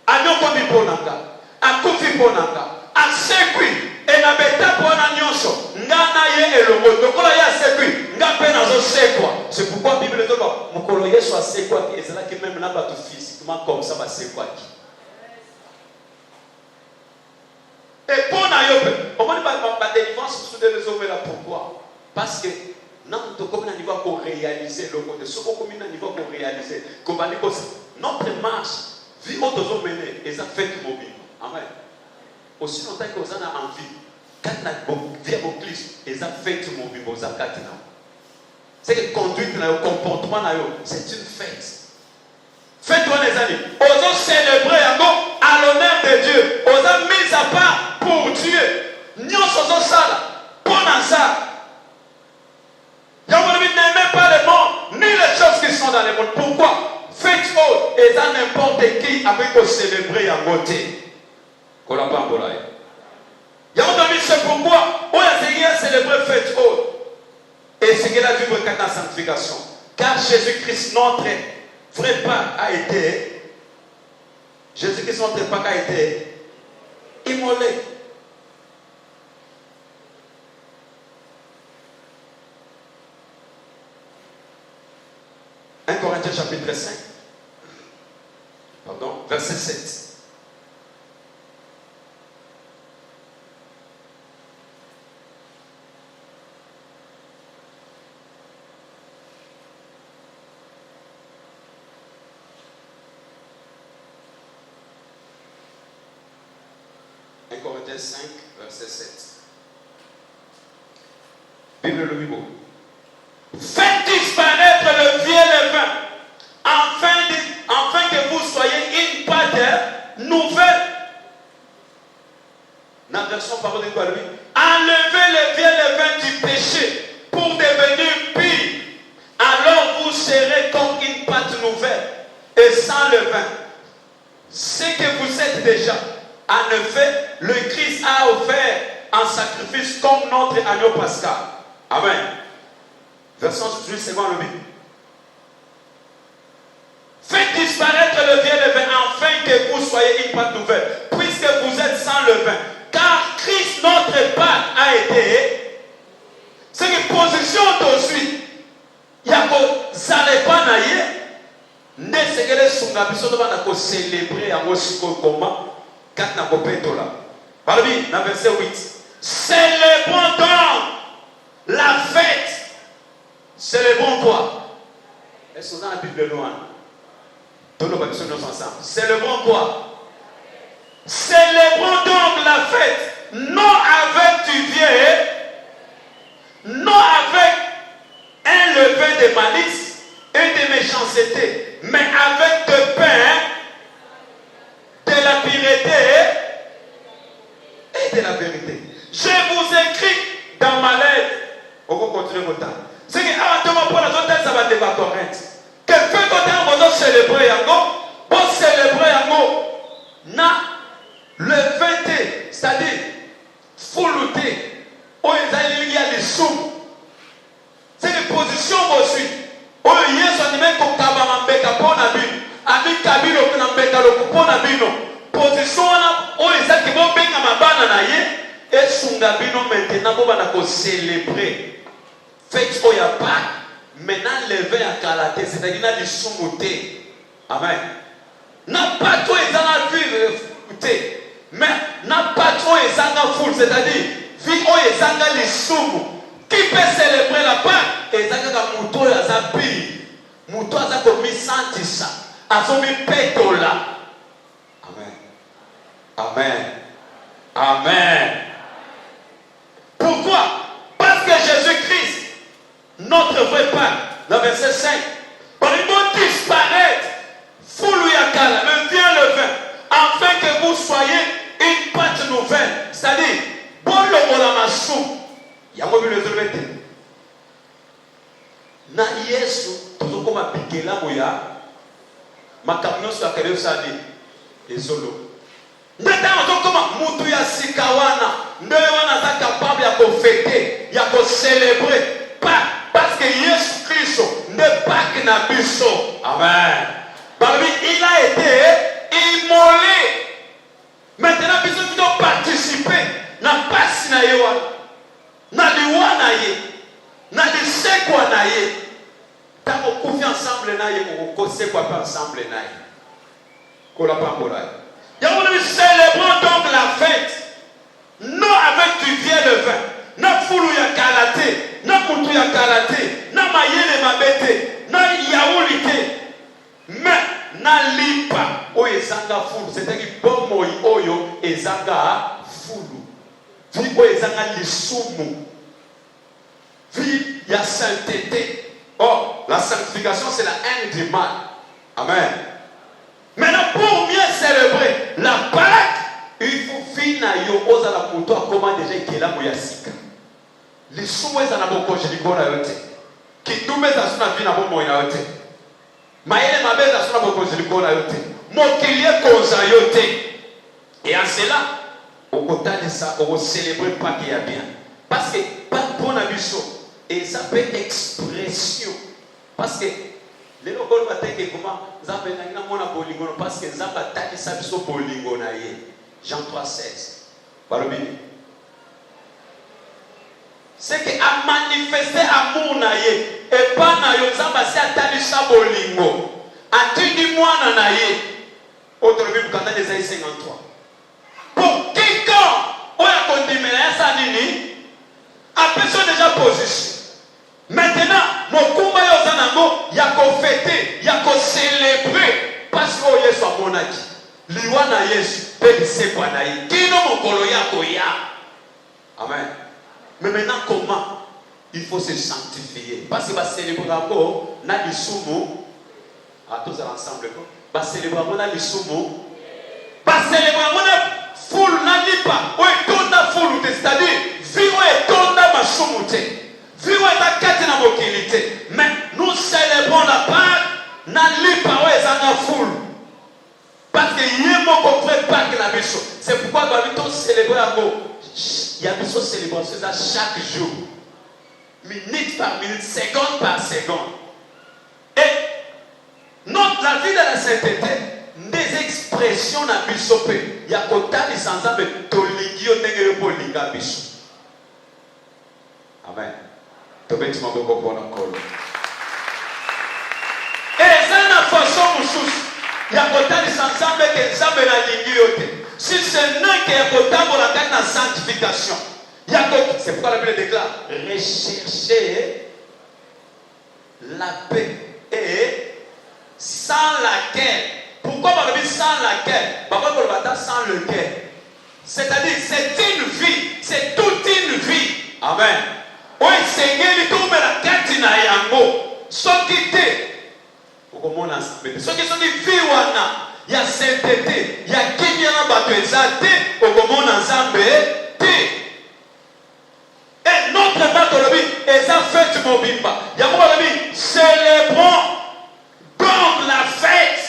A nyoko mi ponanga, a kufi ponanga, a sekui, et na beta pona nyonso, ngana ye elongo, dokola ya sekui, nga pena zo sekwa. C'est pourquoi la Bible dit que mukolo Yesu a sekwa qui est là qui même n'a pas tout physiquement comme ça va sekwa qui. Et pona yope, on va pas délivrance sur des raisons là pourquoi? Parce que non, comme on niveau pour réaliser le côté, ce qu'on a niveau pour réaliser, notre marche, vie au dozo mené, et ça fait mobile. Amen. Aussi longtemps que vous en avez envie, quand on vient au Christ, et ça fait mobile, vous avez quatre ans. C'est que conduite, le comportement, c'est une fête. Faites-toi les amis. Osons célébrer à l'honneur de Dieu. Osons mis à part pour Dieu. Nous sommes ça, pour ça. N'aimez pas le monde, ni les choses qui sont dans le monde. Pourquoi? Faites autre, et ça n'importe qui avec vous célébrer en beauté. C'est pourquoi on a essayé de célébrer faites autre. Et c'est qu'il a vu votre sanctification. Car Jésus-Christ, notre vrai Pâques a été, Jésus-Christ, notre Pâques a été immolé. 1 Corinthiens chapitre 5, pardon, verset 7. Corinthiens 5, verset 7. Bible le Bible. Faites disparaître le vieux levain, afin version parole de Guadeloupe. Enlevez le vieux levain du péché pour devenir pire. Alors vous serez comme une pâte nouvelle et sans levain. Ce que vous êtes déjà. En effet, le Christ a offert un sacrifice comme notre agneau pascal. Amen. Version 18 secondes le Bible. Faites disparaître le vieux levain afin que vous soyez une pâte nouvelle, puisque vous êtes sans levain. Car Christ, notre pâte, a été. C'est une position d'aujourd'hui. Il y a que ça n'est pas naïe. Ne ce que les sungabiso doivent célébrer à Mosiko comment quand na kopéto là. Barbie, dans verset 8. Célébrons donc la fête. Célébrons quoi? Est-ce qu'on a la Bible noire? Tous nos baptêmes nous ensemble. Célébrons quoi? Célébrons donc la fête. Non avec du vieux, non avec un levain de malice et de méchanceté, mais avec de pain, de la pureté et de la vérité. Je vous écris dans ma lettre. On va continuer votre temps. C'est que avant pour la zone ça va débattre correct. Que fait qu'on va célébrer yango, pour célébrer yango, na le 20, c'est-à-dire foulouté, où il y a des sous. C'est une position aussi. Où il y a son numéro comme Kabamambeka pour Nabino, Ami Kabilo pour Nambeka pour Nabino. Position où il y a qui vont bien à ma banane et Sungabino maintenant pour célébrer. Faites où il n'y a pas. Maintenant, lever à Kalaté, c'est-à-dire qu'il y a des sous-moutés. Amen. N'a pas trop les gens vivre, mais n'a pas trop les gens foule, c'est-à-dire, vivre les gens les sous. Qui peut célébrer la Pâque? Et ça, quand Mouto a zappé, Mouto a commis santissa, a commis pétola. Amen. Amen. Amen. Pourquoi? Parce que Jésus-Christ, notre vrai Pâque, dans verset 5, par le mot disparaître, Foulouyakala, le vieux levain, afin que vous soyez une pâte nouvelle, c'est-à-dire, bon le molamassou, il y a un mobile de l'autre. Na Yesu, tout comme a piqué la mouya, ma camion sur la carrière sali, et solo. Maintenant, comme Moutouya Sikawana, ne wana pas capable de fêter, de célébrer, pas parce que Jésus Christ n'est pas que Nabiso. Amen. Parmi il a été immolé. Maintenant, nous devons participer. Na passe na yewa, na liwa na ye, na lisekwa na ye. Tant qu'on confie ensemble na ye, on conseille quoi pas ensemble na ye. Kola pambola. Nous célébrons donc la fête, non avec du vieux levain, na foulou ya kalaté, na moutou ya kalaté, na mayele mabete, na yaoulité, mais na lipa o ezanga foulou, c'est-à-dire bon moi oyo ezanga foulou, vie o ezanga lisumu, vie ya sainteté. Oh, la sanctification c'est la haine du mal. Amen. Maintenant, pour mieux célébrer la Pâque, il faut finir à la moto à comment déjà qu'il a moya sika. Les souhaits à la boko je dis bon à yote. Qui nous met à son vie na bon moya yote. Maïle ma belle à son boko je dis bon à yote. Mon kilier koza yote. Et en cela, au côté de ça, on va célébrer Pâque qui a bien. Parce que pas bon abisso et ça peut expression. Parce que les locaux vont dire comment Zambé n'a pas de bolingo parce que Zambé a dit ça sur bolingo na ye. Jean 3,16. C'est que a manifesté amour na ye et pas na yo Zambé a dit ça bolingo. A dit moi na ye. Autre Bible quand on Ésaïe 53. Pour quiconque on a condamné ça nini a besoin déjà position. Maintenant, mon combat il y a qu'on fêter, il y a qu'on célébrer parce que Yesu a mon avis. Liwana Yesu, peut se quoi naïe. Qui non mon koloya koya. Amen. Mais maintenant, comment il faut se sanctifier? Parce que va célébrer encore, na lisumu, à tous ensemble, va célébrer na lisumu, va célébrer na Foule n'a pas. Ou etonda foule, c'est-à-dire, vie ou etonda masumute. Vie ou est kati na mokilité. Mais nous célébrons la Pâque, n'a pas ou est foule. Parce que yé mon comprend pas que la mission. C'est pourquoi nous avons célébré à go. Il y a une célébration ça chaque jour. Minute par minute, seconde par seconde. Et la vie de la sainteté, des expressions dans le bisopé. Il y a qu'autant de sans âme, toligio negere polinga biso. Amen. Tobeti maboko pour encore. Et ça na façon mususu. Il y a qu'autant de sans âme que ça me la lingiote. Si c'est non qu'il y a qu'autant pour la sanctification. C'est pourquoi la Bible déclare rechercher la paix et sans laquelle. Pourquoi on dit sans laquelle? Pourquoi on dit sans lequel? C'est-à-dire, c'est une vie, c'est toute une vie. Amen. Oui, Seigneur, il tombe la carte na yango. Sokité. Comment on a ensemble? Ceux qui sont des filles, il y a sainteté, il y a qui vient en battre exalté, comment on a ensemble? Et notre Matolobi, et ça fait mon bimba. Yamolobi, célébrons donc la fête.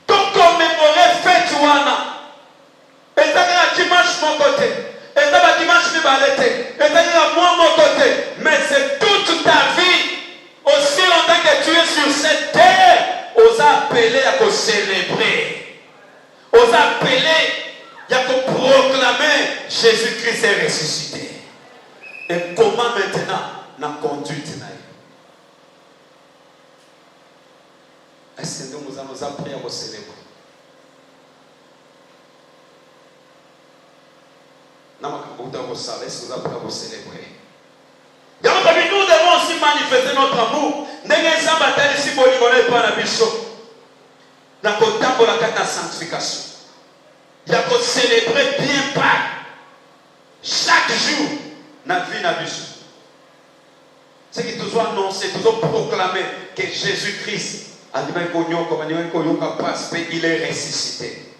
Donc commémorer fête wana. Et ça va dimanche mon côté. Et ça va dimanche mi balete. Et ça va moi mon côté. Mais c'est toute ta vie. Aussi longtemps que tu es sur cette terre, on a appelé à célébrer. On a appelé à proclamer Jésus-Christ est ressuscité. Et comment maintenant la conduite? Est-ce que nous allons appris à vous célébrer? Est-ce que vous apprenez à vous célébrer? Nous devons aussi manifester notre amour. Nous devons la sanctification. Il y a que célébrer bien Pâques chaque jour. Notre vie n'a vu ça. C'est qui toujours annoncé, toujours proclamé que Jésus-Christ, il est ressuscité.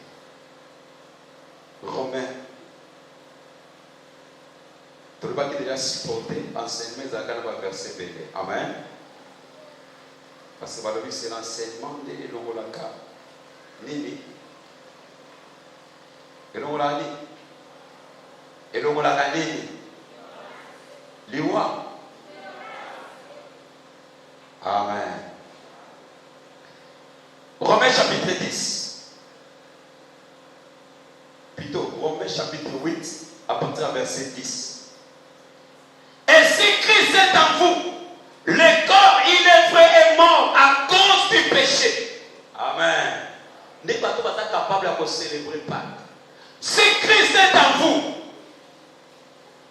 Romain. Tout le monde qui est déjà supporté, enseignement, verset B. Amen. Parce que c'est l'enseignement de l'Ongolaka. Nini. Et l'Ongolani. Et l'Ongolaka Nini. Liwa. Amen. Romains chapitre 10. Plutôt, Romains chapitre 8, à partir du verset 10. Et si Christ est en vous, le corps il est vrai et mort à cause du péché. Amen. N'est pas capable de célébrer Pâques. Si Christ est en vous,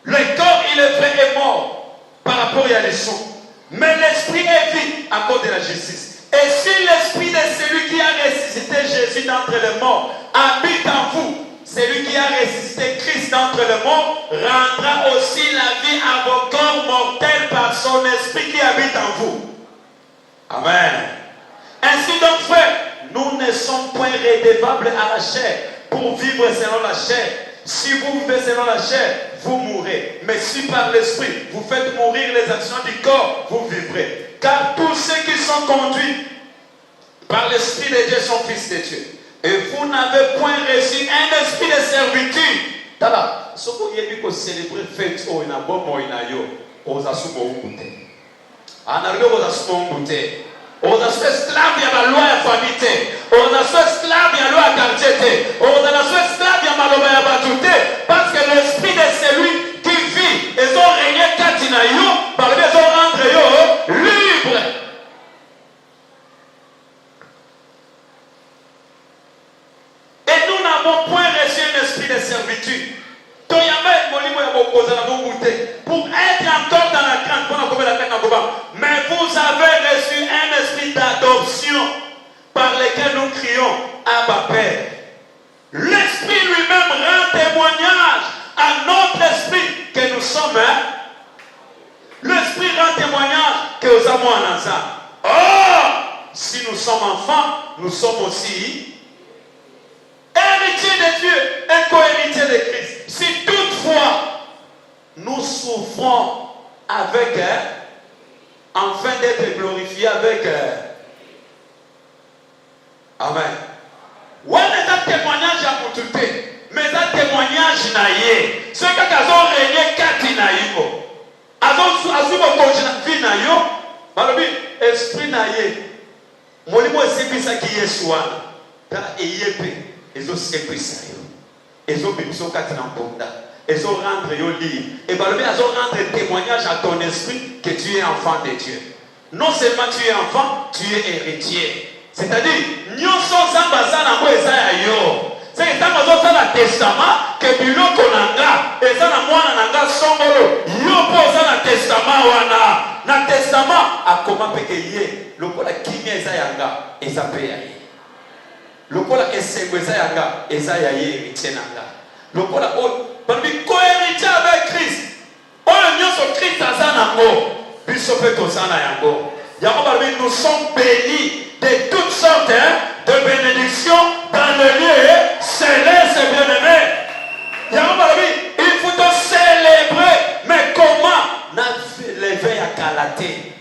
le corps il est vrai et mort par rapport à l'esprit, mais l'esprit est vie à cause de la justice. Et si l'esprit de celui qui a ressuscité Jésus d'entre les morts habite en vous, celui qui a ressuscité Christ d'entre les morts rendra aussi la vie à vos corps mortels par son esprit qui habite en vous. Amen. Ainsi donc, frères, nous ne sommes point redevables à la chair pour vivre selon la chair. Si vous vivez selon la chair, vous mourrez. Mais si par l'esprit, vous faites mourir les actions du corps, vous vivrez. Car tous ceux qui sont conduits par l'esprit de Dieu sont fils de Dieu. Et vous n'avez point reçu un esprit de servitude. Tala, ce que vous avez célébrer fête, oh, il y a bon mot, il y a yo, aux assumo outé. En arrivant aux assumo outé. Aux assumo esclaves, il y a la loi à famille. Aux assumo esclaves, il y a la loi à quartier. Aux assumo esclaves, il y a la loi à batouté. Parce que l'esprit de celui qui vit, ils ont régné katina yo, par le biais de rendre yo libre. Et nous n'avons point reçu un esprit de servitude. Pour être encore dans la crainte, mais vous avez reçu un esprit d'adoption par lequel nous crions Abba Père. L'esprit lui-même rend témoignage à notre esprit que nous sommes. L'esprit rend témoignage que nous sommes en ensemble. Or, si nous sommes enfants, nous sommes aussi. Et Co-héritier de Dieu et co-héritier de Christ. Si toutefois nous souffrons avec, afin d'être glorifiés avec. Amen. Ouais, mais un témoignage à mon tout, mais un témoignage naïe. Ce que tu as régné 4 naïvo. Azu na yo, malobi esprit naïe. Molimo sepisa ki Yesuana. Tala eyepe, ezo sepisa yo. Ezo biso 4 na bonda. Ezo rendre yo libre. Et malobi azo rendre témoignage à ton esprit que tu es enfant de Dieu. Non seulement tu es enfant, tu es héritier. C'est-à-dire, nyonso zamba na mo eza ya yo. C'est que tant que ça le testament que biloko nanga eza na mwana nanga songolo yo poza na testament wana na testament akoma peke ye lokola kimia eza yanga eza pe ya ye lokola esengo eza yanga eza ya ye héritier nanga lokola bambi co-héritier avec Christ oyo nyonso Christ aza nango biso pe toza na yango yango balobi nous sommes bénis de toutes sortes de bénédictions dans le lieu céleste bien-aimé. Il faut te célébrer. Mais comment l'éveil à Galaté?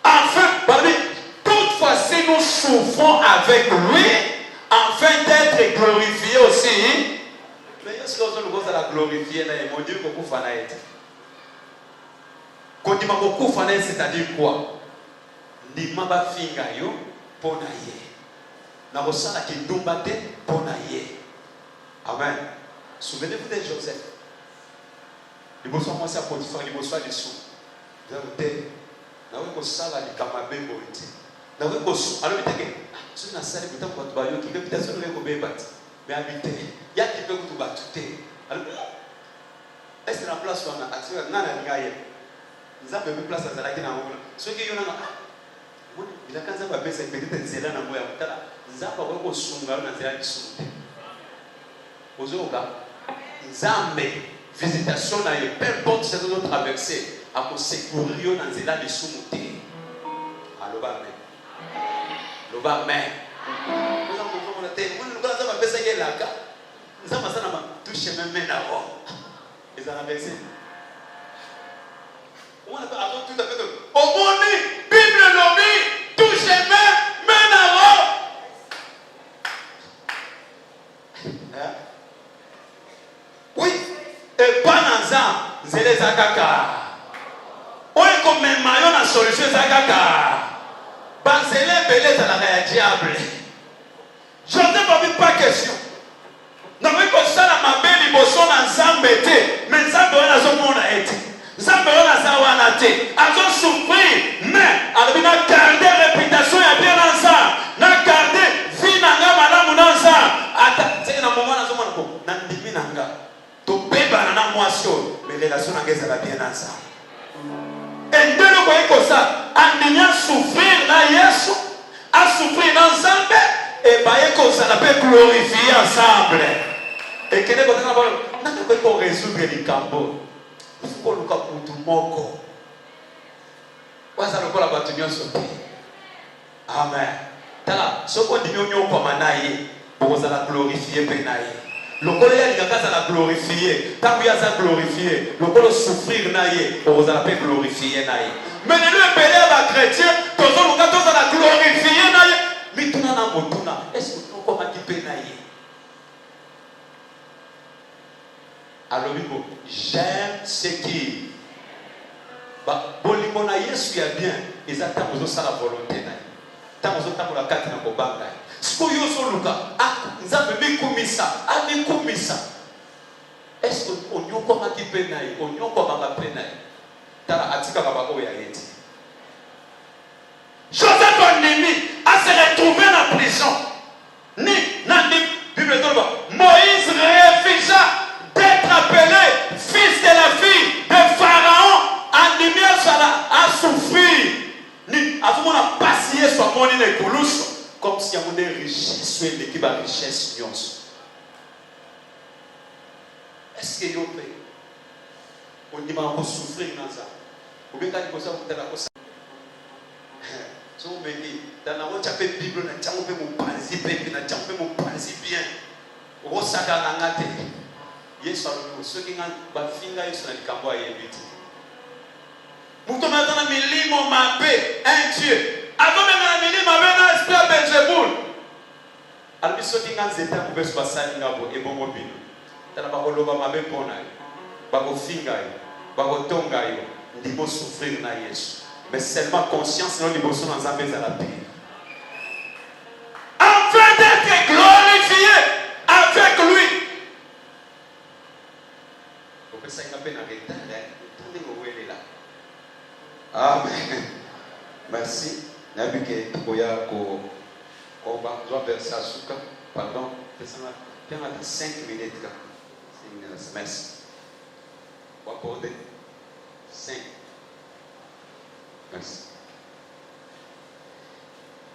Enfin, toutefois, si nous souffrons avec lui, afin d'être glorifiés aussi, mais est-ce que nous allons la glorifier? Mon Dieu, c'est-à-dire quoi? Nimaba finga yo pona ye. Na bosala ki ndumba te pona ye. Amen. Souvenez-vous de Joseph. Liboso moi sa Potiphar liboso a lesu. Dante. Na we ko sala li kamabembo ite. Na we ko alors biteke. So na sala bitam ko ba yo ki be bitation le ko be bat. Mais habité. Ya ki be ko ba tuté. Alors est-ce que la place wana action na na ngaye. Nzambe be place azala ki na ngona. So ki yo na il a quand même appelé cette petite nzela na moya mutala nzamba weko sunga na nzela kisumte ozoka nzambe visitation na ye peu importe ce que nous traverser à ko secourir na nzela kisumte aloba amen loba amen nous avons compris la terre nous nous avons appelé ça que la ka nzamba sana ma touche même na ro ils ont versé on a avant tout à fait au monde Bible nommée touche même à ro oui et pas dans zele zakaka oye comme mayo na solution zakaka bazele beleza la diable Joseph avait pas question na me ko sala mabeli boso na nzambe te mais nzambe wana zo mona ete nzambe wana za wana te azo souffrir mais alors na garder réputation ya bien dans ça na garder vie na nga malamu dans ça ata c'est na moment na zo mona ko na ndimi na nga to beba na mwasio mais relation na ngeza la bien dans ça et ndelo ko iko ça andimia souffrir na Yesu a souffrir dans nzambe et baye ko ça la peut glorifier ensemble et kene ko tana balo na ko résoudre les cambo il faut que nous tout moko waza lokola batu nyonso te amen tala soko ndimi onyoko manaye boza la glorifier penaye lokola ya lingakaza la glorifier tangu ya za glorifier lokola souffrir naye boza la pe glorifier naye mais le belé ba chrétien tozo luka toza la glorifier naye mituna na motuna est-ce que nous comme qui penaye alors bibo j'aime ce qui bolingo na Yesu ya bien ezata mozo sala volonté na ta mozo tamola kati na kobanga siko yo so luka nzambe bikumisa abikumisa est-ce que onyoko makipe na ye onyoko makipe na ye tala atika baba oya yeti Joseph Ondimi a se retrouvé dans la prison ni na Bible toloba Moïse réfugia d'être appelé fils de la fille de Pharaon. Andimia a souffrir. Ni avant a passé son moni ne kuluso comme si on des richesses sur l'équipe à richesse nyonso. Est-ce que yo peut on dit ma souffrir dans ça. Ou bien quand il faut ça vous t'a la cosa. So many. Dans la route, tu as fait Bible, tu as fait mon panzi, tu as fait mon panzi bien. Rosaka nangate. Yes, ceux qui ont finga sur le cambo à éviter. Mouton maintenant a mis mon mapé, un Dieu. Avant même la mini m'avait un esprit à Belzéboul. Alors, ceux qui ont zété pour se passer à Ningabo et bon mobile. Tu as pas de l'oba mabé pour naï. Pas de finga, pas de tonga, il faut souffrir na Yesu. Mais seulement conscience, non, il faut s'en ensemble à la paix. Afin d'être glorifié avec lui. Vous pouvez s'en appeler dans les temps, attendez où elle est là. Amen. Merci. Nabike Toya ko Oba, je vais verser à Souka. Pardon. Bien à 5 minutes. 5 minutes. Merci. Vous accorder 5. Merci.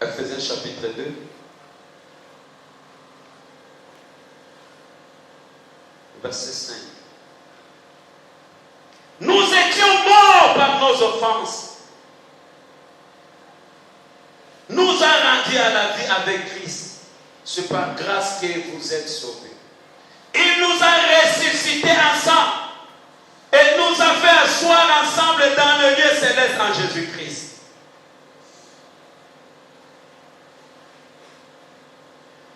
Ephésiens chapitre 2. Verset 5. Nous étions morts par nos offenses. Nous a rendus à la vie avec Christ. C'est par grâce que vous êtes sauvés. Il nous a ressuscités ensemble. Et nous a fait asseoir ensemble dans le lieu céleste en Jésus-Christ.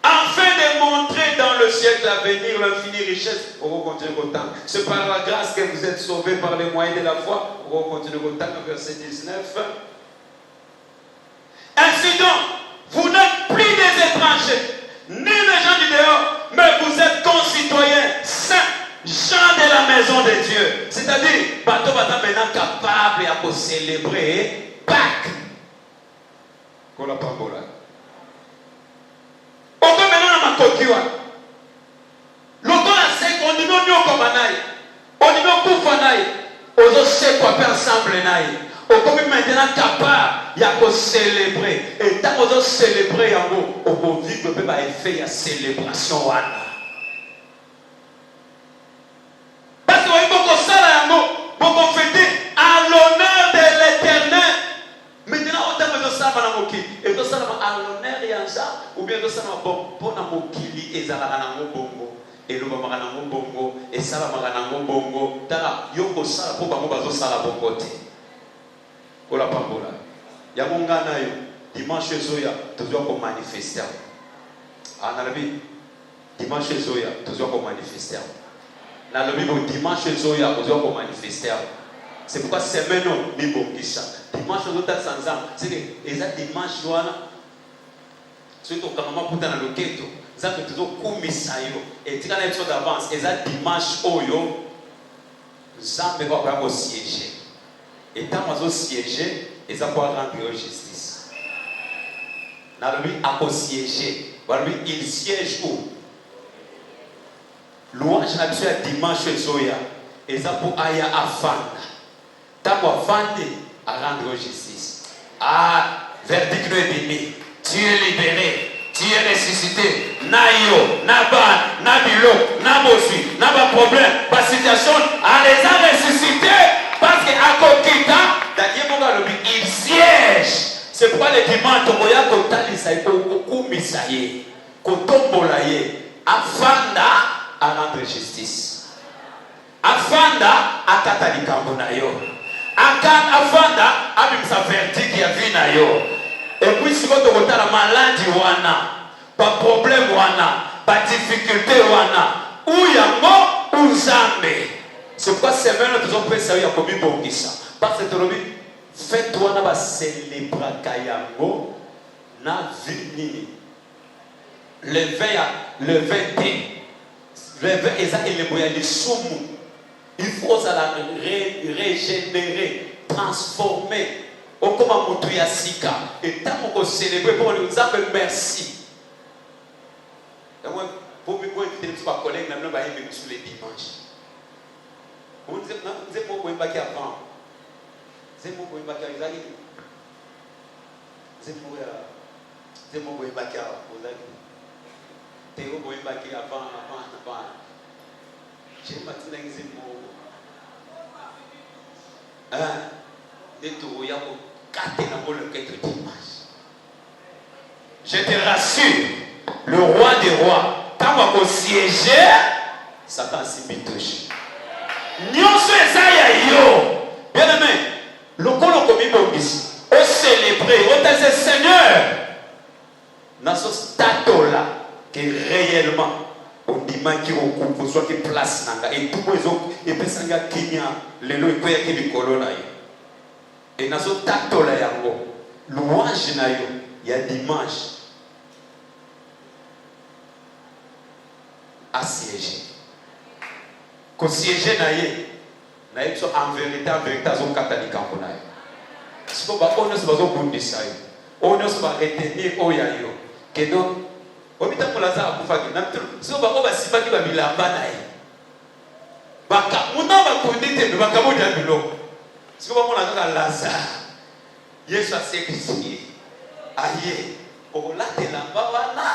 Afin de montrer dans le siècle à venir l'infinie richesse, on va continuer au temps. C'est par la grâce que vous êtes sauvés par les moyens de la foi. On va continuer au temps, verset 19. Ainsi donc, vous n'êtes plus des étrangers, ni des gens du dehors, mais vous êtes concitoyens, saints, gens de la maison de Dieu. C'est-à-dire, bateau maintenant capable de célébrer Pâques. Qu'on l'a pas là. On peut maintenant ma coquille. L'automne a 5, on dit non, on dit non, Koufanaï, on se quoi ensemble. On peut maintenant capable de célébrer. Et tant qu'on célébrer, on peut vivre l'effet de célébration. Parce qu'il faut qu'on fête à l'honneur de l'Éternel. Maintenant, on a ça et tout ça à l'honneur et ça, ou bien tout ça pour et ça bongo. Et le bongo, et ça va bongo. Tala, yoko ça pour pas ça la bongo. Kola pambola. Ya mongana yo dimanche zoya toujours ko manifester. En arabe dimanche zoya toujours ko manifester. Na lobi bo dimanche zoya toujours ko manifester. C'est pourquoi semaine ni bongisa. Dimanche zota sanzam, c'est que eza dimanche wana surtout quand maman puta na loketo, ça que toujours kumisa yo. Et tika na épisode d'avance, eza dimanche oyo zambe va pas siéger. Et tant que siéger, ils ont pas rendre justice. Lui a siégé. Il siège où? Louange n'a plus à dimanche Zoya. Ils ont pour aya afanda. Tant qu'on afande à rendre justice. Ah, verdict est donné. Tu es libéré. Tu es ressuscité. Nayo, Naban, Nabilo, Nabosi, Naba problème, ma situation, elle les a ressuscités. Parce qu'à Kokita, il siège. C'est pourquoi le dimanche, afanda à rendre justice. Afanda à katali kambonayo. Afanda à bimsa verdict qui a vu nayo. Et puis si vous avez la maladie wana, pas problème wana, pas difficulté wana, ou yango ou jamais. C'est pourquoi ces mêmes nous avons pris ça, il y a comme bon qui ça. Parce que fais-toi na ba célébrer kayango na vini. Le 20 le 20 eza elemboya lisumu. Il faut ça la régénérer, transformer. Au comme mutu ya sika. Et tant qu'on célébrer pour nous appeler merci. Pour me inviter mes collègues na ba yembe sur les dimanches. Vous dites, vous êtes mon boimba qui avant. Vous êtes mon boimba qui a eu. Vous êtes mon boimba qui a eu. Théo boimba qui avant. J'ai maintenant des mots. Et tout, il y a un 4 dans le 4 dimanche. je te rassure, le roi des rois, tant qu'on siéger, Satan s'y touche. Nyonso ezaya yo. Bien aimé, le colo comme bongisi, au célébrer, au dire Seigneur, naso statola que réellement on demande qui on coupe soit qui place nanga et tout bozo et pesanga Kenya lelo ikoya ki likolo na yo. Et naso statola yango louange na yo ya dimanche à siéger. Ko siéger na ye na ye so en vérité azo katolika ngona yo. Siko ba ono se bazo bundisa yo. Ono se ba retenir oya yo. Que donc obita mulaza akufaki na mtu siko ba oba sibaki ba bilamba na ye. Baka muna ba kondite be baka bodia bilo. Siko ba mona kaka Lazare. Yesu asekisi aye okolate lamba wana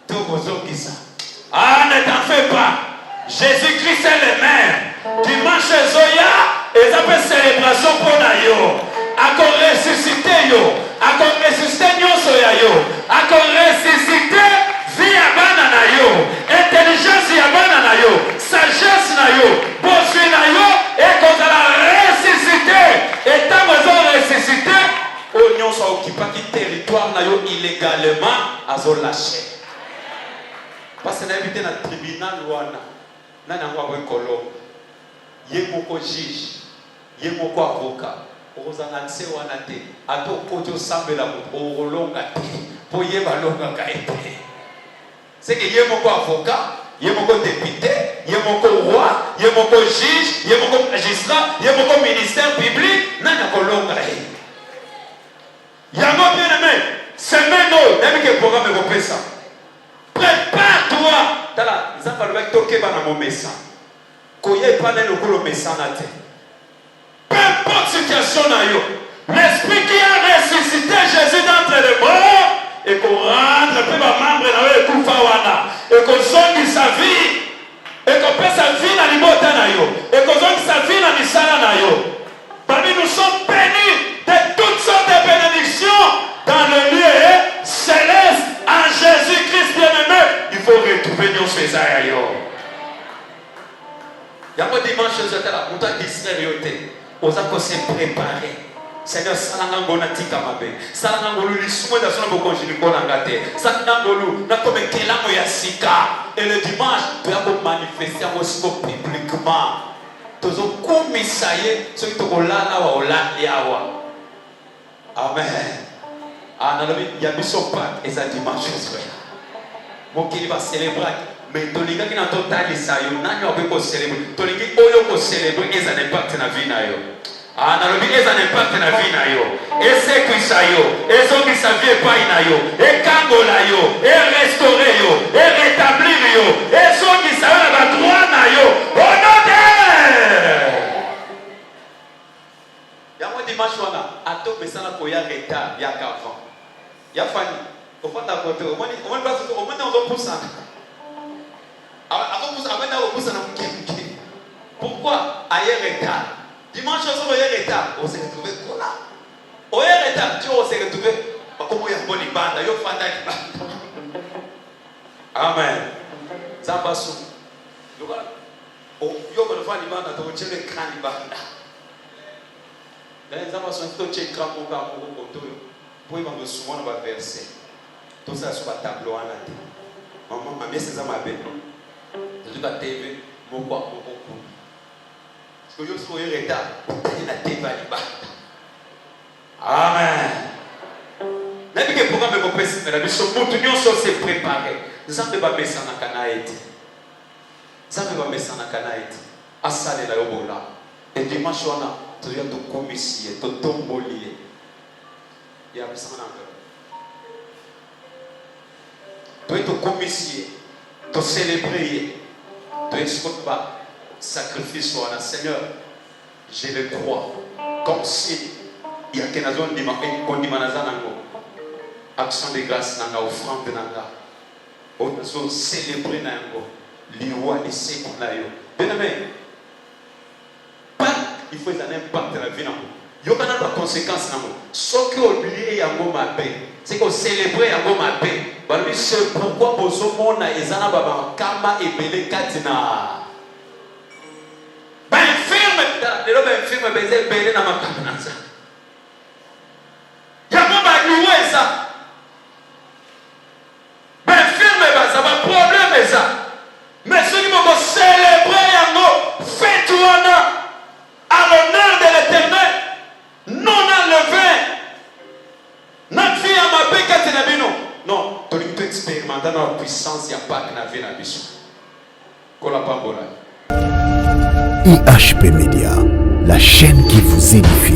to bozokisa. Ah, ne t'en fais pas. Jésus-Christ est le même. Dimanche Zoya, et ça peut célébration pour Nayo. Encore ressuscité yo. Encore ressuscité nyonso ya yo. Encore ressuscité vie ya bana na yo. Intelligence ya bana na yo. Sagesse na yo. Bosui na yo. Et qu'on a ressuscité. Et tant qu'ils ont ressuscité, au nyonso occupaki territoire na yo illégalement, azo lâché. Parce que nous habitons dans le tribunal, nous avons un colombe. Nous avons un juge. Nous avons un avocat. Nous avons un accès à la tête. Nous avons un sambe la route. Nous avons un pour y avoir c'est que nous avons un avocat, nous avons un député, nous avons un roi, nous avons un juge, nous avons un magistrat, nous avons un ministère public. Nous avons un colombe. Il y a un bien aimé. C'est maintenant. Même que le programme est repris ça. Prépare-toi. Tala, ils ont parlé avec toi qui va dans mon message. Koye pas le gros message na te. Peu importe situation na yo. L'esprit qui a ressuscité Jésus d'entre les morts et qu'on rentre peu ma membre na yo kufa wana et qu'on songe sa vie et qu'on paie sa vie na limota na yo et qu'on songe sa vie na misala na yo. Parmi nous sommes bénis de toutes sortes de bénédictions dans le lieu céleste. En Jésus-Christ bien-aimé, il faut retrouver nos César. Il y a un dimanche, je suis là, on t'a distraité. On a se préparer. Seigneur, Salangangona Tikamabe. Salangangolu, les soins de son conjugal Bonangate. Salangangolu, n'a comme Kelamo Yassika. Et le dimanche, tu as manifesté aussi publiquement. Tu as commis ça y est, ce qui te olala wa olala yawa. Amen. Ah, il y a Bishop Park et ça dimanche. Mon qui va célébrer. Mais tu as dit que tu as dit ça, tu as dit célébrer. Tu as dit que tu as célébrer et ça n'impacte dans la vie. Ah, dans la vie, ça n'impacte dans la vie. Et c'est que ça y est. Et ce qui s'avère pas y et kangola yo, et restaurer yo, et rétablir yo. Et ce qui s'avère la droit na yo. Au nom de il y a un dimanche, à tout le monde qui a retard, il y a qu'avant. Il y a Fanny. Au fond de la côté, au moins on pousse. Pourquoi ailleurs retard? Dimanche, on est retard. On s'est retrouvé quoi là? On est retard, tu on s'est retrouvé. Comment il y a un bon bande, il y a un bande. Amen. Ça passe. Donc, il y a un fan de bande, tu as un écran de bande. Les enfants sont tous les écrans pour pour me souvent on va verser. Tout ça sur la tableau en tête. Maman, ma mère c'est ça ma belle. Tu vas TV, mon quoi, mon coup. Parce que je suis en retard. Il a TV à l'ibah. Amen. Même que le programme est précis, mais la mission continue sur se préparer. Nous avons pas mis ça dans la canaïte. Nous avons pas mis ça dans la canaïte. À ça les là au bout là. Et dimanche on a tu dois te commisser, te tombolier. Il y a ça en anglais. Tu dois te commisser, te célébrer. Tu dois pas sacrifice sur un Seigneur. Je le crois. Comme si il y a quelque chose qu'on dit action de grâce, offrande, on doit célébrer l'Iwa, les séquelles. Bien aimé. Il faut un impact dans la vie. Il y a des conséquences. Ce qui est oublié, c'est qu'on célèbre yango mabe. C'est pourquoi bozomona ezana baba kama ebele katina. Ben firme, lelo ben firme beze bele na makananza. Yango ba louer ça. Ben firme baza ba problème ça. Mais ceux qui vont célébrer yango fête wana à l'honneur de l'Éternel. Non enlevé. Notre vie a ma paix quand tu n'as non, tu peux expérimenter dans la puissance, il n'y a pas que la vie n'a pas.
IHP Media, la chaîne qui vous édifie.